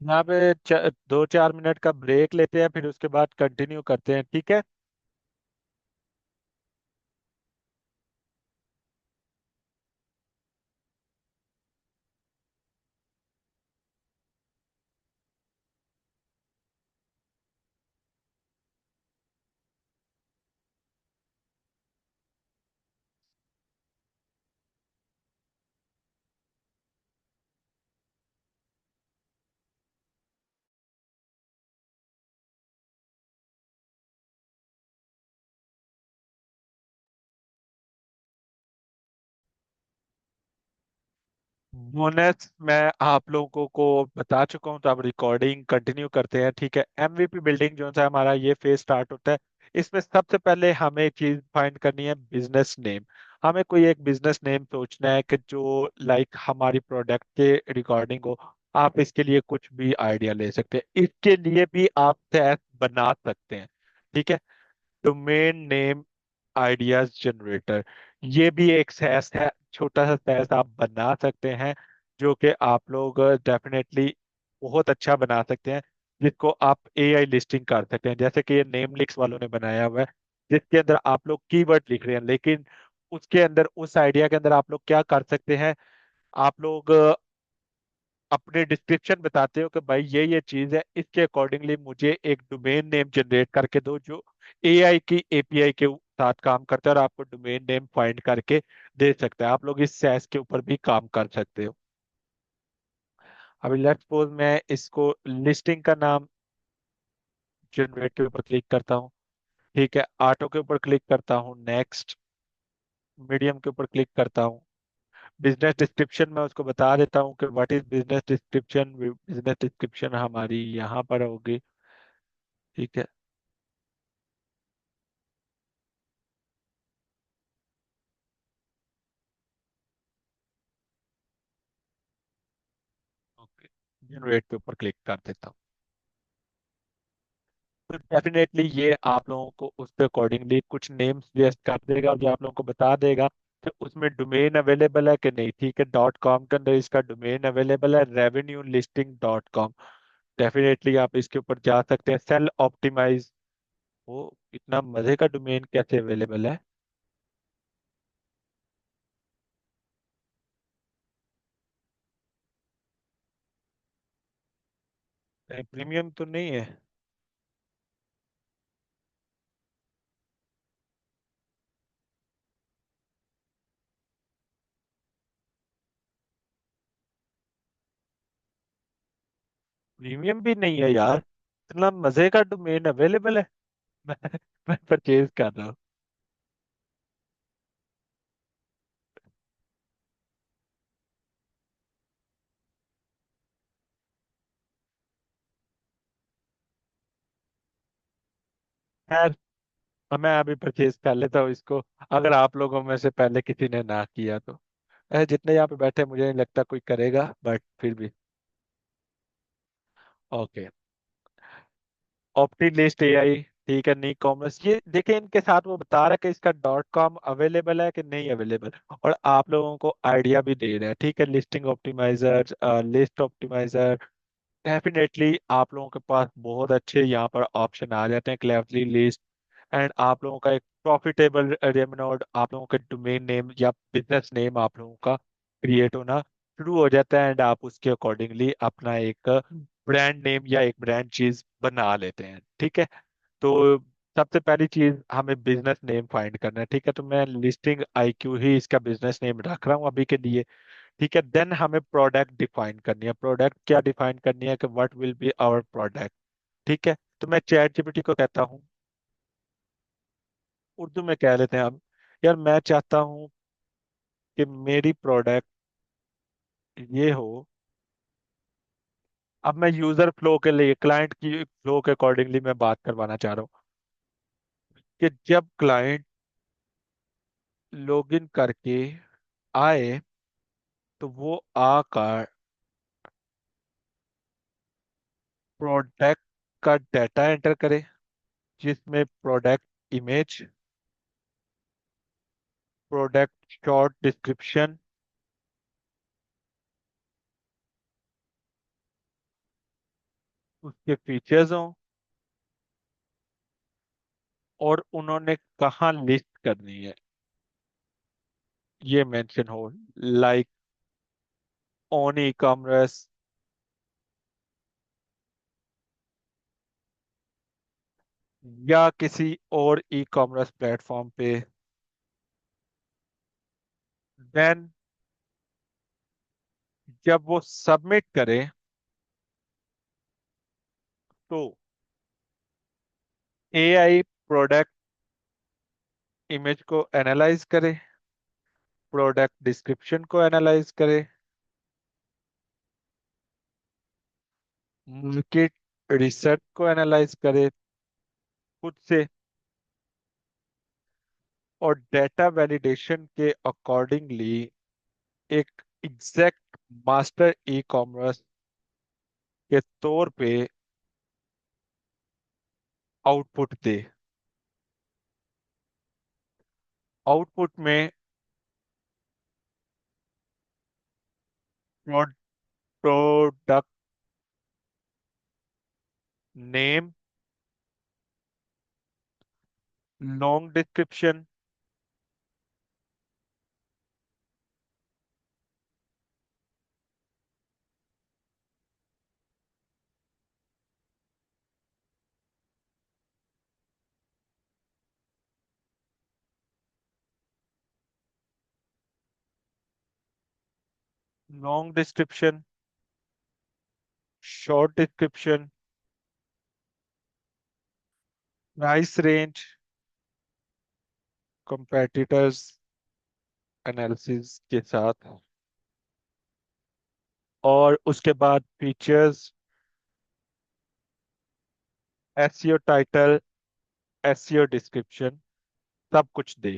यहाँ पे 2-4 मिनट का ब्रेक लेते हैं, फिर उसके बाद कंटिन्यू करते हैं। ठीक है। बोनस मैं आप लोगों को बता चुका हूँ, तो अब रिकॉर्डिंग कंटिन्यू करते हैं। ठीक है, एमवीपी बिल्डिंग जो सा हमारा ये फेज स्टार्ट होता है, इसमें सबसे पहले हमें चीज फाइंड करनी है, बिजनेस नेम। हमें कोई एक बिजनेस नेम सोचना है कि जो लाइक हमारी प्रोडक्ट के रिकॉर्डिंग हो। आप इसके लिए कुछ भी आइडिया ले सकते हैं, इसके लिए भी आप टैग बना सकते हैं। ठीक है, डोमेन नेम आइडियाज जनरेटर, ये भी एक सैस है, छोटा सा सैस आप बना सकते हैं, जो कि आप लोग डेफिनेटली बहुत अच्छा बना सकते हैं, जिसको आप एआई लिस्टिंग कर सकते हैं, जैसे कि ये नेमलिक्स वालों ने बनाया हुआ है। जिसके अंदर आप लोग कीवर्ड लिख रहे हैं, लेकिन उसके अंदर, उस आइडिया के अंदर आप लोग क्या कर सकते हैं, आप लोग अपने डिस्क्रिप्शन बताते हो कि भाई ये चीज है, इसके अकॉर्डिंगली मुझे एक डोमेन नेम जनरेट करके दो जो एआई की एपीआई के साथ काम करता है, और आपको डोमेन नेम फाइंड करके दे सकता है। आप लोग इस सैस के ऊपर भी काम कर सकते हो। अभी लेट्स सपोज मैं इसको लिस्टिंग का नाम जनरेट के ऊपर क्लिक करता हूँ, ठीक है, ऑटो के ऊपर क्लिक करता हूँ, नेक्स्ट, मीडियम के ऊपर क्लिक करता हूँ, बिजनेस डिस्क्रिप्शन मैं उसको बता देता हूँ कि what is business description. Business description हमारी यहाँ पर होगी, ठीक है। ओके, जनरेट के ऊपर क्लिक कर देता हूँ। तो डेफिनेटली ये आप लोगों को उसके अकॉर्डिंगली कुछ नेम सजेस्ट कर देगा, और जो आप लोगों को बता देगा कि उसमें डोमेन अवेलेबल है कि नहीं, ठीक है। डॉट कॉम के अंदर इसका डोमेन अवेलेबल है, revenue listing dot com. Definitely आप इसके ऊपर जा सकते हैं। सेल ऑप्टिमाइज, वो इतना मजे का डोमेन कैसे अवेलेबल है? प्रीमियम तो नहीं है? प्रीमियम भी नहीं है यार, इतना मजे का डोमेन अवेलेबल है। मैं मैं परचेज कर रहा हूँ। खैर, मैं अभी परचेज कर लेता हूँ इसको, अगर आप लोगों में से पहले किसी ने ना किया तो। जितने यहाँ पे बैठे मुझे नहीं लगता कोई करेगा, बट फिर भी। ओके, ऑप्टी लिस्ट एआई, ठीक है, नी कॉमर्स, ये देखिए इनके साथ वो बता रहा है कि इसका डॉट कॉम अवेलेबल है कि नहीं अवेलेबल, और आप लोगों को आइडिया भी दे रहा है, ठीक है। Listing optimizer, list optimizer, definitely आप लोगों के पास बहुत अच्छे यहाँ पर ऑप्शन आ जाते हैं, क्लेवरली लिस्ट। एंड आप लोगों का एक प्रॉफिटेबल रेमनोड, आप लोगों का डोमेन नेम या बिजनेस नेम आप लोगों का क्रिएट होना शुरू हो जाता है, एंड आप उसके अकॉर्डिंगली अपना एक ब्रांड नेम या एक ब्रांड चीज बना लेते हैं, ठीक है। तो सबसे पहली चीज हमें बिजनेस नेम फाइंड करना है, ठीक है। तो मैं लिस्टिंग आईक्यू ही इसका बिजनेस नेम रख रहा हूँ अभी के लिए, ठीक है। देन हमें प्रोडक्ट डिफाइन करनी है। प्रोडक्ट क्या डिफाइन करनी है कि what will be our product, ठीक है। तो मैं चैट जीपीटी को कहता हूँ, उर्दू में कह लेते हैं हम, यार मैं चाहता हूँ कि मेरी प्रोडक्ट ये हो। अब मैं यूजर फ्लो के लिए, क्लाइंट की फ्लो के अकॉर्डिंगली मैं बात करवाना चाह रहा हूँ कि जब क्लाइंट लॉगिन करके आए, तो वो आकर प्रोडक्ट का डाटा एंटर करे, जिसमें product image, product short description, उसके फीचर्स हों, और उन्होंने कहाँ लिस्ट करनी है ये मेंशन हो, लाइक ऑन ई कॉमर्स, या किसी और ई कॉमर्स प्लेटफॉर्म पे। देन जब वो सबमिट करे, तो एआई प्रोडक्ट इमेज को एनालाइज करे, प्रोडक्ट डिस्क्रिप्शन को एनालाइज करे, मार्केट रिसर्च को एनालाइज करे खुद से, और डेटा वैलिडेशन के अकॉर्डिंगली एक एग्जैक्ट मास्टर ई कॉमर्स के तौर पे आउटपुट दे। आउटपुट में product name, long description. Long description, short description, price range, competitors analysis के साथ, और उसके बाद features, SEO title, SEO description, सब कुछ दे।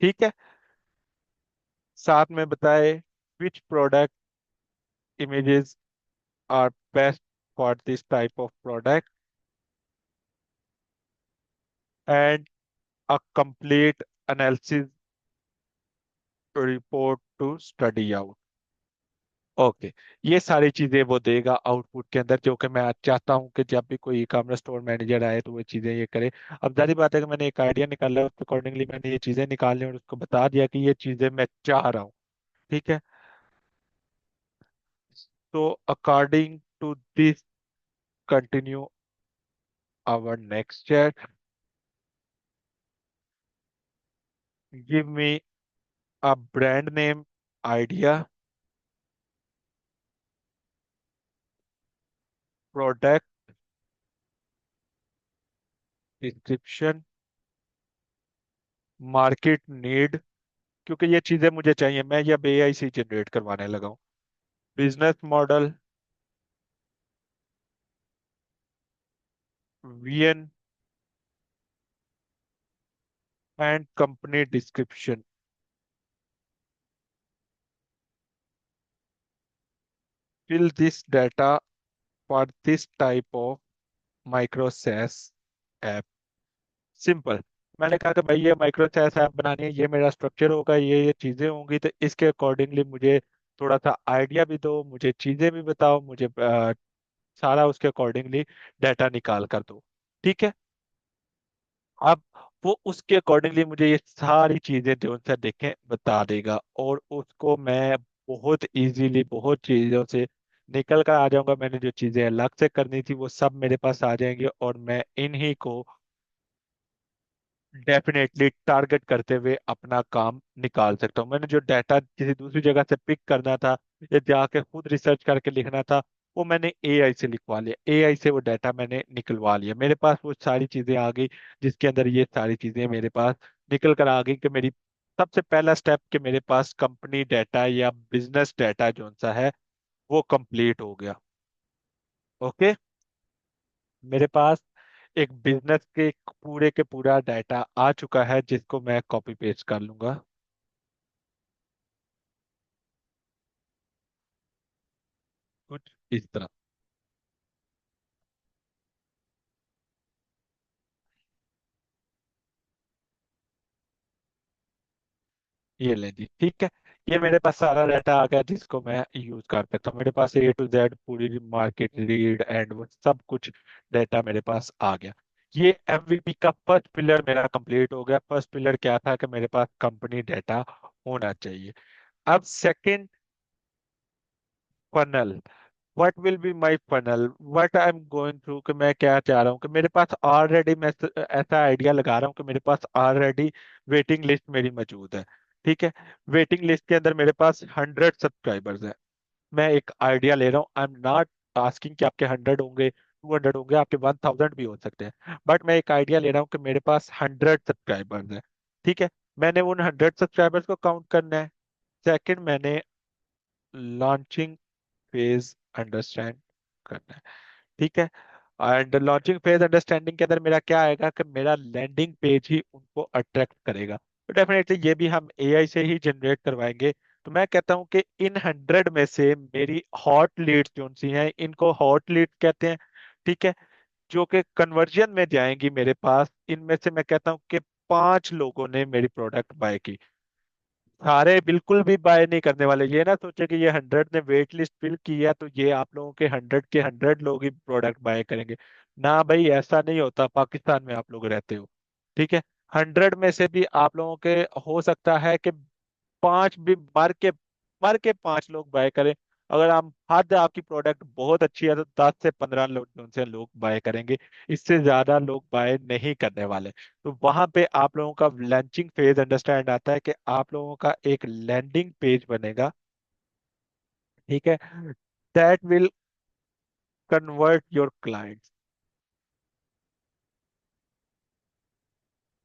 ठीक है। साथ में बताए which product images are best for this type of product, and a complete analysis report to study out। Okay. ये सारी चीजें वो देगा आउटपुट के अंदर, जो कि मैं आज चाहता हूँ कि जब भी कोई ई कॉमर्स स्टोर मैनेजर आए तो वो चीजें ये करे। अब जारी बात है कि मैंने एक आइडिया निकाला, उस अकॉर्डिंगली मैंने ये चीजें निकाली और उसको बता दिया कि ये चीजें मैं चाह रहा हूँ। ठीक है। तो according to this, continue our next chat. Give me a brand name idea, product description, market need, क्योंकि ये चीजें मुझे चाहिए, मैं ये एआई से जनरेट करवाने लगा हूँ। Business model, VN, and company description. Fill this data for this type of micro SaaS app. Simple. मैंने कहा कि भाई ये माइक्रो सैस ऐप बनानी है, ये मेरा स्ट्रक्चर होगा, ये चीजें होंगी, तो इसके अकॉर्डिंगली मुझे थोड़ा सा आइडिया भी दो, मुझे चीजें भी बताओ, मुझे सारा उसके अकॉर्डिंगली डाटा निकाल कर दो। ठीक है। अब वो उसके अकॉर्डिंगली मुझे ये सारी चीजें जो उनसे देखें बता देगा, और उसको मैं बहुत इजीली बहुत चीजों से निकल कर आ जाऊंगा। मैंने जो चीजें अलग से करनी थी वो सब मेरे पास आ जाएंगी, और मैं इन्हीं को डेफिनेटली टारगेट करते हुए अपना काम निकाल सकता हूँ। मैंने जो डाटा किसी दूसरी जगह से पिक करना था या जाके खुद रिसर्च करके लिखना था, वो मैंने एआई से लिखवा लिया, एआई से वो डाटा मैंने निकलवा लिया, मेरे पास वो सारी चीजें आ गई, जिसके अंदर ये सारी चीजें मेरे पास निकल कर आ गई कि मेरी सबसे पहला स्टेप कि मेरे पास कंपनी डाटा या बिजनेस डाटा जो सा है वो कंप्लीट हो गया। ओके। मेरे पास एक बिजनेस के पूरा डाटा आ चुका है, जिसको मैं कॉपी पेस्ट कर लूंगा कुछ इस तरह। ये ले जी, ठीक है। ये मेरे पास सारा डाटा आ गया जिसको मैं यूज कर सकता हूँ। मेरे पास A to Z पूरी मार्केट रीड एंड वो सब कुछ डाटा मेरे पास आ गया। ये एमवीपी का फर्स्ट पिलर मेरा कंप्लीट हो गया। फर्स्ट पिलर क्या था कि मेरे पास कंपनी डाटा होना चाहिए। अब second, funnel. What will be my funnel, what I am going through, कि मैं क्या चाह रहा हूँ कि मेरे पास ऑलरेडी, मैं ऐसा आइडिया लगा रहा हूँ कि मेरे पास ऑलरेडी वेटिंग लिस्ट मेरी मौजूद है। ठीक है। वेटिंग लिस्ट के अंदर मेरे पास 100 सब्सक्राइबर्स हैं। मैं एक आइडिया ले रहा हूँ, आई एम नॉट आस्किंग कि आपके 100 होंगे, 200 होंगे, आपके 1000 भी हो सकते हैं, बट मैं एक आइडिया ले रहा हूँ कि मेरे पास 100 सब्सक्राइबर्स हैं। ठीक है। मैंने उन 100 सब्सक्राइबर्स को काउंट करना है। सेकंड, मैंने लॉन्चिंग फेज अंडरस्टैंड करना है। ठीक है। एंड लॉन्चिंग फेज अंडरस्टैंडिंग के अंदर मेरा क्या आएगा कि मेरा लैंडिंग पेज ही उनको अट्रैक्ट करेगा। तो डेफिनेटली ये भी हम एआई से ही जनरेट करवाएंगे। तो मैं कहता हूं कि इन 100 में से मेरी हॉट लीड्स जो सी हैं, इनको हॉट लीड्स कहते हैं। ठीक है। जो कि कन्वर्जन में जाएंगी मेरे पास, इनमें से मैं कहता हूं कि 5 लोगों ने मेरी प्रोडक्ट बाय की। सारे बिल्कुल भी बाय नहीं करने वाले। ये ना सोचे कि ये 100 ने वेट लिस्ट फिल किया तो ये आप लोगों के 100 के 100 लोग ही प्रोडक्ट बाय करेंगे। ना भाई, ऐसा नहीं होता, पाकिस्तान में आप लोग रहते हो। ठीक है। 100 में से भी आप लोगों के हो सकता है कि पांच भी मर के 5 लोग बाय करें। अगर आप हद आपकी प्रोडक्ट बहुत अच्छी है तो 10 से 15 लोग उनसे लोग बाय करेंगे। इससे ज्यादा लोग बाय नहीं करने वाले। तो वहां पे आप लोगों का लंचिंग फेज अंडरस्टैंड आता है कि आप लोगों का एक लैंडिंग पेज बनेगा। ठीक है। That will convert your clients.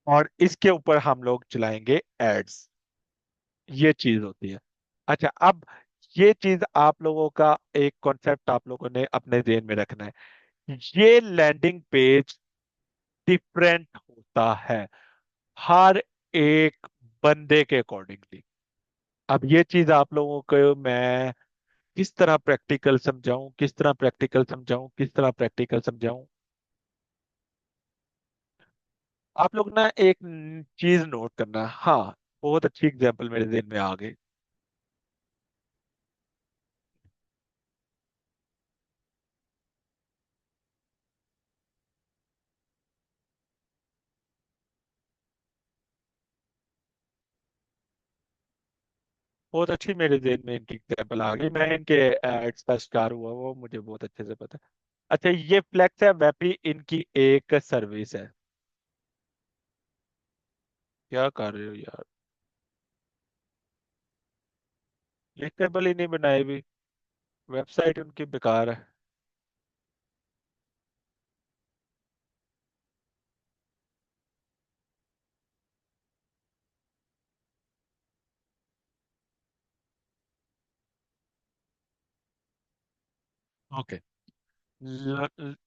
और इसके ऊपर हम लोग चलाएंगे एड्स। ये चीज होती है। अच्छा, अब ये चीज आप लोगों का एक कॉन्सेप्ट आप लोगों ने अपने जेहन में रखना है। ये लैंडिंग पेज डिफरेंट होता है हर एक बंदे के अकॉर्डिंगली। अब ये चीज आप लोगों को मैं किस तरह प्रैक्टिकल समझाऊं, किस तरह प्रैक्टिकल समझाऊं, किस तरह प्रैक्टिकल समझाऊं। आप लोग ना एक चीज नोट करना। हाँ, बहुत अच्छी एग्जांपल मेरे जेहन में आ गई। बहुत अच्छी मेरे जेहन में इनकी एग्जाम्पल आ गई। मैं इनके एड्स का शिकार हुआ, वो मुझे बहुत अच्छे से पता है। अच्छा, ये फ्लेक्स है वेपी इनकी एक सर्विस है। क्या कर रहे हो यार? क्लिकेबल ही नहीं बनाए भी। वेबसाइट उनकी बेकार है। ओके।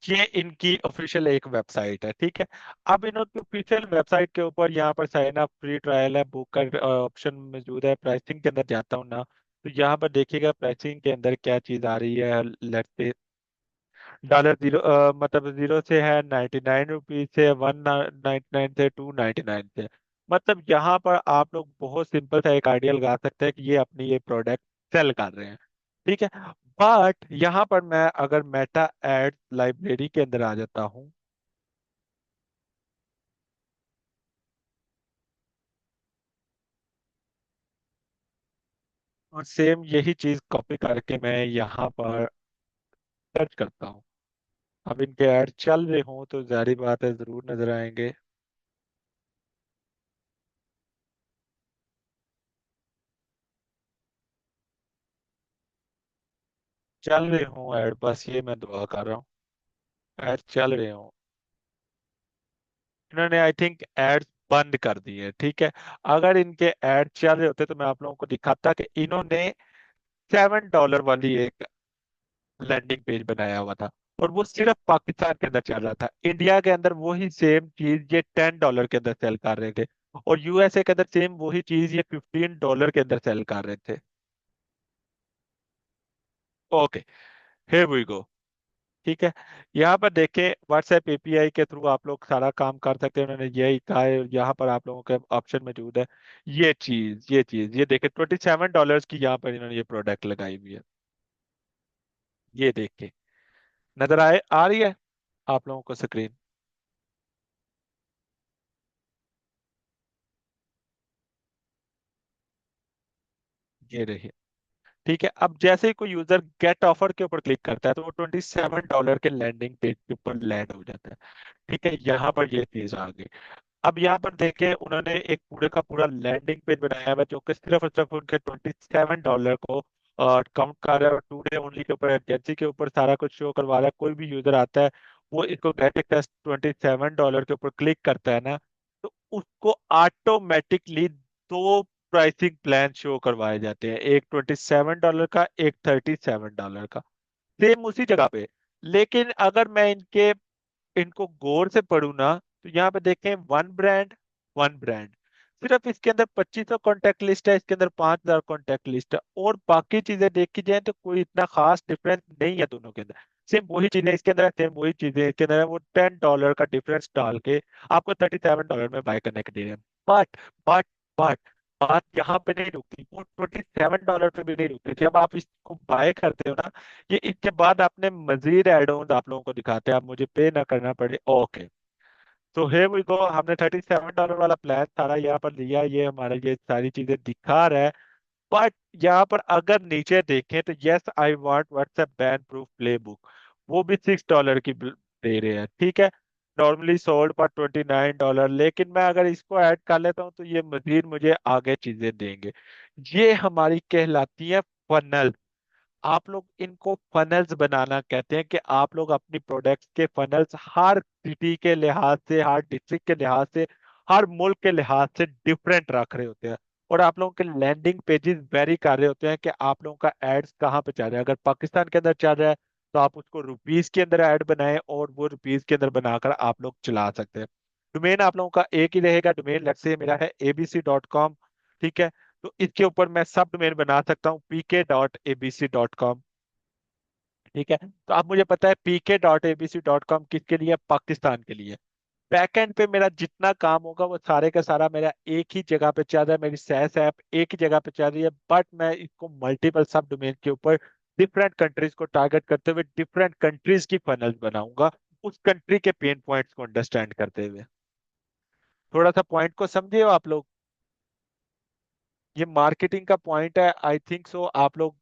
ये इनकी ऑफिशियल एक वेबसाइट है, ठीक है। अब इन्होंने ऑफिशियल वेबसाइट के ऊपर यहाँ पर साइन अप फ्री ट्रायल है, बुक का ऑप्शन मौजूद है। प्राइसिंग के अंदर जाता हूँ ना, तो यहाँ पर देखिएगा प्राइसिंग के अंदर क्या चीज आ रही है। लेट्स डॉलर जीरो, मतलब जीरो से है 99 रुपीज से, 199 से, 299 से। मतलब यहाँ पर आप लोग बहुत सिंपल सा एक आइडिया लगा सकते हैं कि ये अपनी ये प्रोडक्ट सेल कर रहे हैं। ठीक है। बट यहाँ पर मैं अगर मेटा एड लाइब्रेरी के अंदर आ जाता हूँ और सेम यही चीज कॉपी करके मैं यहाँ पर सर्च करता हूँ। अब इनके ऐड चल रहे हों तो जारी बात है जरूर नजर आएंगे। चल रहे हों ऐड, बस ये मैं दुआ कर रहा हूँ। ऐड चल रहे हों। इन्होंने आई थिंक एड्स बंद कर दिए, ठीक है। अगर इनके एड चल रहे होते तो मैं आप लोगों को दिखाता कि इन्होंने $7 वाली एक लैंडिंग पेज बनाया हुआ था। और वो सिर्फ पाकिस्तान के अंदर चल रहा था। इंडिया के अंदर वही सेम चीज ये $10 के अंदर सेल कर रहे थे। और यूएसए के अंदर सेम वही चीज ये $15 के अंदर सेल कर रहे थे। Okay, here we go. ठीक है। यहाँ पर देखें व्हाट्सएप एपीआई के थ्रू आप लोग सारा काम कर सकते हैं। उन्होंने यही कहा है, यहाँ पर आप लोगों के ऑप्शन मौजूद है। ये देखें $27 की यहाँ पर इन्होंने ये प्रोडक्ट लगाई हुई है। ये देख के नजर आए आ रही है आप लोगों को स्क्रीन? ये रही। ठीक है। अब जैसे ही कोई यूजर गेट ऑफर के ऊपर क्लिक करता है तो वो $27 के लैंडिंग पेज के ऊपर लैंड हो जाता है। ठीक है, यहाँ पर ये चीज आ गई। अब यहाँ पर देखें उन्होंने एक पूरे का पूरा लैंडिंग पेज बनाया हुआ है जो कि सिर्फ और सिर्फ उनके $27 को काउंट कर रहा है। और टू डे ओनली के ऊपर एमरजेंसी के ऊपर सारा कुछ शो करवा रहा है। कोई भी यूजर आता है वो इसको गेट ए टेस्ट $27 के ऊपर क्लिक करता है ना, तो उसको ऑटोमेटिकली दो प्राइसिंग प्लान शो करवाए जाते हैं। एक $27 का, एक $37 का, सेम उसी जगह पे। लेकिन अगर मैं इनको गौर से पढूं ना, तो यहाँ पे देखें वन ब्रांड। सिर्फ इसके अंदर 2500 कॉन्टेक्ट लिस्ट है, इसके अंदर 5000 कॉन्टेक्ट लिस्ट है। और बाकी चीजें देखी जाए तो कोई इतना खास डिफरेंस नहीं है दोनों के अंदर। सेम वही चीजें इसके अंदर है, सेम वही चीजें इसके अंदर है। वो $10 का डिफरेंस डाल के आपको $37 में बाय करने के दे रहे हैं। बट बट बट बात यहाँ पे नहीं रुकती, वो $27 पे भी नहीं रुकती। जब आप इसको बाय करते हो ना, ये इसके बाद आपने मजीद एड ऑन आप लोगों को दिखाते हैं, आप मुझे पे ना करना पड़े। ओके, तो हे वी गो, हमने $37 वाला प्लान सारा यहाँ पर लिया, ये हमारे ये सारी चीजें दिखा रहा है। बट यहाँ पर अगर नीचे देखें तो yes I want WhatsApp ban proof play book, वो भी $6 की दे रहे हैं, ठीक है। नॉर्मली सोल्ड पर $29, लेकिन मैं अगर इसको ऐड कर लेता हूँ तो ये मजीद मुझे आगे चीजें देंगे। ये हमारी कहलाती है फनल। आप लोग इनको फनल्स बनाना कहते हैं, कि आप लोग अपनी प्रोडक्ट्स के फनल्स हर सिटी के लिहाज से, हर डिस्ट्रिक्ट के लिहाज से, हर मुल्क के लिहाज से डिफरेंट रख रहे होते हैं। और आप लोगों के लैंडिंग पेजेस वेरी कर रहे होते हैं कि आप लोगों का एड्स कहाँ पे चल रहा है। अगर पाकिस्तान के अंदर चल रहा है तो आप उसको रुपीस के अंदर ऐड बनाएं, और वो रुपीस के अंदर बनाकर आप लोग चला सकते हैं। डोमेन आप लोगों का एक ही रहेगा। डोमेन लेट्स से मेरा है abc.com, ठीक है। तो इसके ऊपर मैं सब डोमेन बना सकता हूँ pk.abc.com, ठीक है। तो अब मुझे पता है pk.abc.com किसके लिए? पाकिस्तान के लिए। बैकएंड पे मेरा जितना काम होगा वो सारे का सारा मेरा एक ही जगह पे चल रहा है, मेरी सैस ऐप एक ही जगह पे चल रही है, बट मैं इसको मल्टीपल सब डोमेन के ऊपर डिफरेंट कंट्रीज को टारगेट करते हुए डिफरेंट कंट्रीज की फनल्स बनाऊंगा, उस कंट्री के पेन पॉइंट्स को अंडरस्टैंड करते हुए। थोड़ा सा पॉइंट को समझे हो आप लोग? ये मार्केटिंग का पॉइंट है, आई थिंक सो आप लोग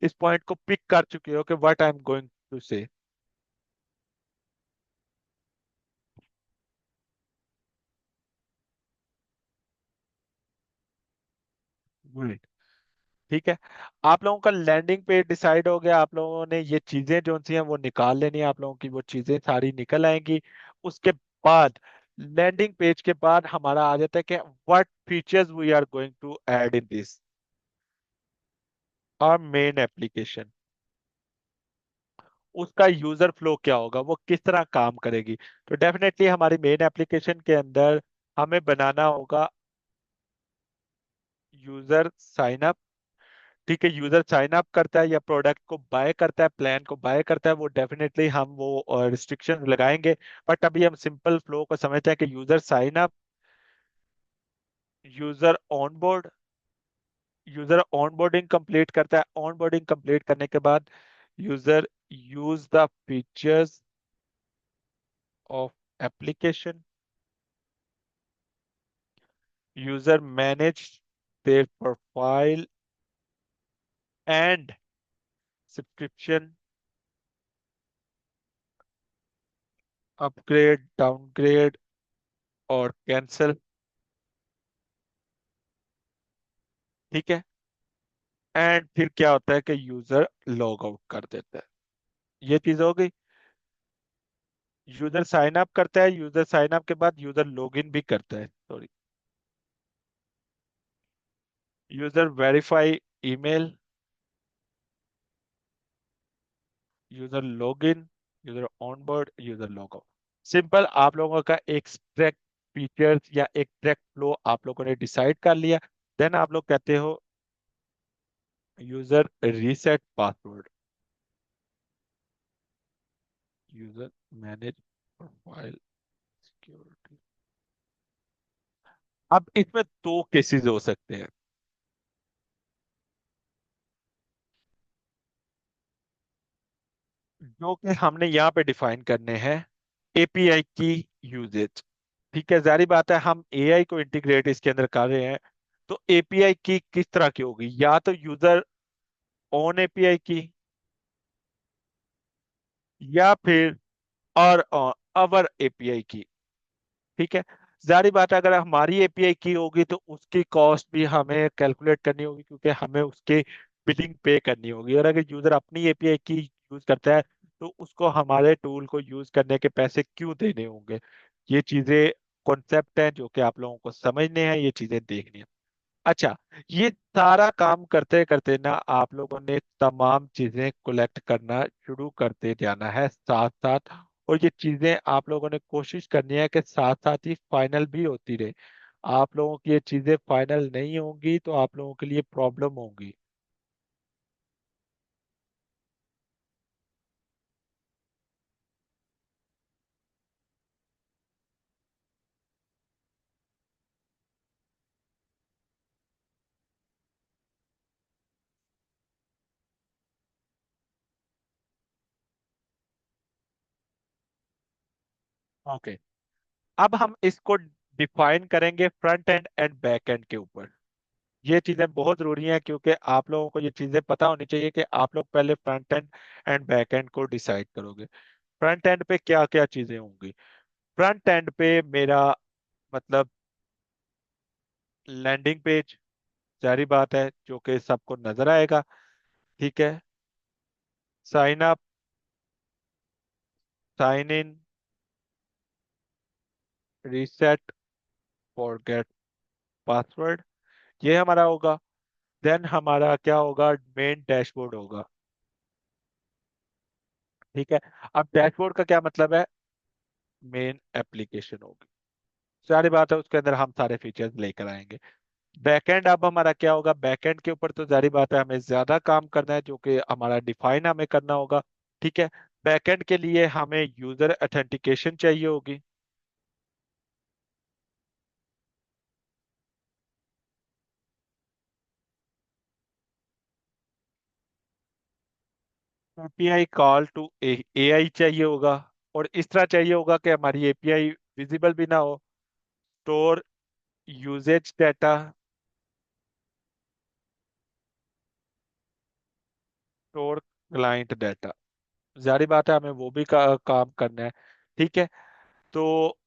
इस पॉइंट को पिक कर चुके हो कि what I am going to say. ठीक है। आप लोगों का लैंडिंग पेज डिसाइड हो गया, आप लोगों ने ये चीजें जो सी हैं वो निकाल लेनी है, आप लोगों की वो चीजें सारी निकल आएंगी। उसके बाद लैंडिंग पेज के बाद हमारा आ जाता है कि what features we are going to add in this our main application. उसका यूजर फ्लो क्या होगा, वो किस तरह काम करेगी। तो डेफिनेटली हमारी मेन एप्लीकेशन के अंदर हमें बनाना होगा यूजर साइन अप, ठीक है। यूजर साइन अप करता है या प्रोडक्ट को बाय करता है, प्लान को बाय करता है, वो डेफिनेटली हम वो रिस्ट्रिक्शन लगाएंगे। बट अभी हम सिंपल फ्लो को समझते हैं कि user sign up, user onboard, user onboarding complete करता है। ऑनबोर्डिंग कंप्लीट करने के बाद user use the features of application, user manage their profile and subscription, upgrade, downgrade और कैंसिल, ठीक है। एंड फिर क्या होता है कि यूजर लॉग आउट कर देता है। ये चीज हो गई। यूजर साइन अप करता है, यूजर साइन अप के बाद यूजर लॉगिन भी करता है, sorry, user verify email, user login, user onboard, user log out. Simple, आप लोगों का एक ट्रैक फीचर्स या एक ट्रैक फ्लो आप लोगों ने डिसाइड कर लिया। देन आप लोग कहते हो user reset password, user manage profile security. अब इसमें दो केसेस हो सकते हैं जो कि हमने यहाँ पे डिफाइन करने हैं। एपीआई की यूजेज, ठीक है। जारी बात है हम एआई को इंटीग्रेट इसके अंदर कर रहे हैं, तो एपीआई की किस तरह की होगी? या तो यूजर ओन एपीआई की, या फिर और अवर एपीआई की, ठीक है। जारी बात है अगर हमारी एपीआई की होगी तो उसकी कॉस्ट भी हमें कैलकुलेट करनी होगी, क्योंकि हमें उसके बिलिंग पे करनी होगी। और अगर यूजर अपनी एपीआई की यूज करता है तो उसको हमारे टूल को यूज करने के पैसे क्यों देने होंगे। ये चीजें कॉन्सेप्ट हैं जो कि आप लोगों को समझने हैं, ये चीजें देखनी है। अच्छा, ये सारा काम करते करते ना आप लोगों ने तमाम चीजें कलेक्ट करना शुरू करते जाना है साथ साथ। और ये चीजें आप लोगों ने कोशिश करनी है कि साथ साथ ही फाइनल भी होती रहे। आप लोगों की ये चीजें फाइनल नहीं होंगी तो आप लोगों के लिए प्रॉब्लम होगी। ओके, अब हम इसको डिफाइन करेंगे front end and back and के ऊपर। ये चीजें बहुत जरूरी हैं, क्योंकि आप लोगों को ये चीजें पता होनी चाहिए कि आप लोग पहले front end and back and को डिसाइड करोगे। फ्रंट एंड पे क्या क्या चीजें होंगी। फ्रंट एंड पे मेरा मतलब लैंडिंग पेज, जारी बात है, जो कि सबको नजर आएगा। ठीक है। Sign up, sign in, reset, forget password, ये हमारा होगा। देन हमारा क्या होगा, मेन डैशबोर्ड होगा। ठीक है। अब डैशबोर्ड का क्या मतलब है, मेन एप्लीकेशन होगी। सारी बात है, उसके अंदर हम सारे फीचर्स लेकर आएंगे। बैकएंड अब हमारा क्या होगा, बैकएंड के ऊपर तो जारी बात है हमें ज्यादा काम करना है, जो कि हमारा डिफाइन हमें करना होगा। ठीक है। बैकएंड के लिए हमें यूजर ऑथेंटिकेशन चाहिए होगी। एपीआई कॉल टू एआई चाहिए होगा। और इस तरह चाहिए होगा कि हमारी एपीआई विजिबल भी ना हो। Store usage data, store client data, जारी बात है हमें वो भी काम करना है। ठीक है। तो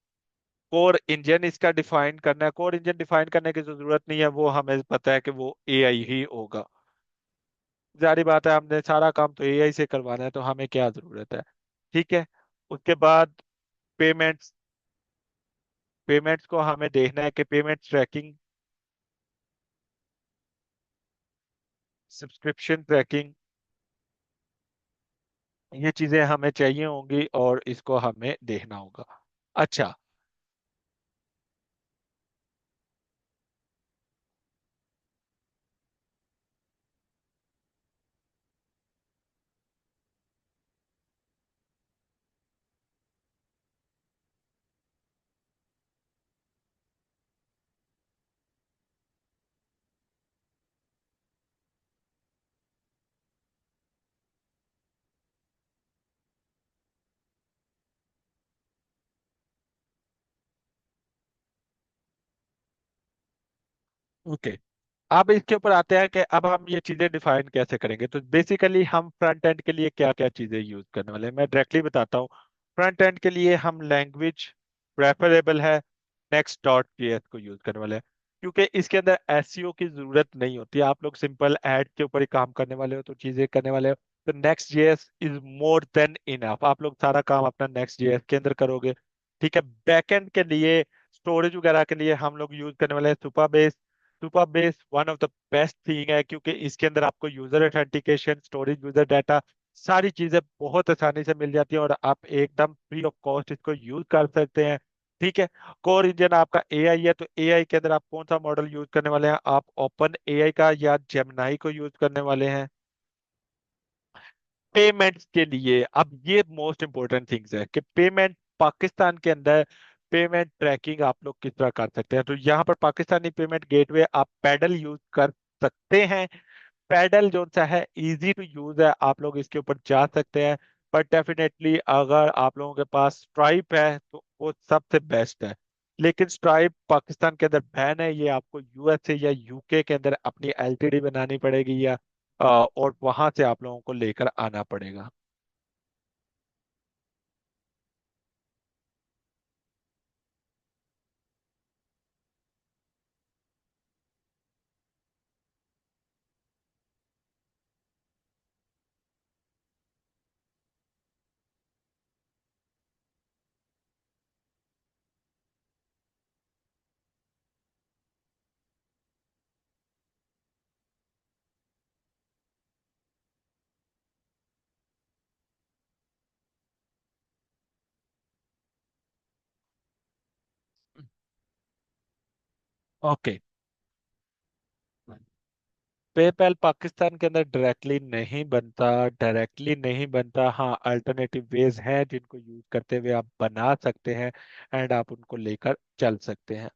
कोर इंजन इसका डिफाइन करना है। कोर इंजन डिफाइन करने की जो जरूरत नहीं है, वो हमें पता है कि वो एआई ही होगा। जारी बात है हमने सारा काम तो एआई से करवाना है, तो हमें क्या जरूरत है। ठीक है। उसके बाद पेमेंट्स, पेमेंट्स को हमें देखना है कि पेमेंट ट्रैकिंग, सब्सक्रिप्शन ट्रैकिंग, ये चीजें हमें चाहिए होंगी और इसको हमें देखना होगा। अच्छा। ओके। अब इसके ऊपर आते हैं कि अब हम ये चीजें डिफाइन कैसे करेंगे। तो बेसिकली हम फ्रंट एंड के लिए क्या क्या चीजें यूज करने वाले हैं, मैं डायरेक्टली बताता हूँ। फ्रंट एंड के लिए हम लैंग्वेज प्रेफरेबल है नेक्स्ट डॉट जेएस को यूज करने वाले हैं, क्योंकि इसके अंदर एसईओ की जरूरत नहीं होती। आप लोग सिंपल ऐड के ऊपर ही काम करने वाले हो, तो चीजें करने वाले हो। तो next JS is more than enough, आप लोग सारा काम अपना नेक्स्ट जेएस के अंदर करोगे। ठीक है। बैकएंड के लिए, स्टोरेज वगैरह के लिए हम लोग यूज करने वाले हैं Supabase. Supabase one of the best thing है, क्योंकि इसके अंदर आपको user authentication, storage, user data, सारी चीजें बहुत आसानी से मिल जाती हैं और आप एकदम फ्री ऑफ कॉस्ट इसको यूज कर सकते हैं। ठीक है। कोर इंजन आपका एआई है, तो एआई के अंदर आप कौन सा मॉडल यूज करने वाले हैं, आप ओपन एआई का या जेमिनाई को यूज करने वाले हैं। पेमेंट्स के लिए अब ये मोस्ट इंपॉर्टेंट थिंग्स है कि पेमेंट पाकिस्तान के अंदर पेमेंट ट्रैकिंग आप लोग किस तरह कर सकते हैं। तो यहाँ पर पाकिस्तानी पेमेंट गेटवे आप पैडल यूज कर सकते हैं। पैडल जो सा है इजी टू यूज है, आप लोग इसके ऊपर जा सकते हैं। पर डेफिनेटली अगर आप लोगों के पास स्ट्राइप है तो वो सबसे बेस्ट है। लेकिन स्ट्राइप पाकिस्तान के अंदर बैन है, ये आपको यूएसए या यूके के अंदर अपनी एलटीडी बनानी पड़ेगी, या और वहां से आप लोगों को लेकर आना पड़ेगा। ओके। पेपैल पाकिस्तान के अंदर डायरेक्टली नहीं बनता, डायरेक्टली नहीं बनता। हाँ, अल्टरनेटिव वेज हैं जिनको यूज करते हुए आप बना सकते हैं एंड आप उनको लेकर चल सकते हैं।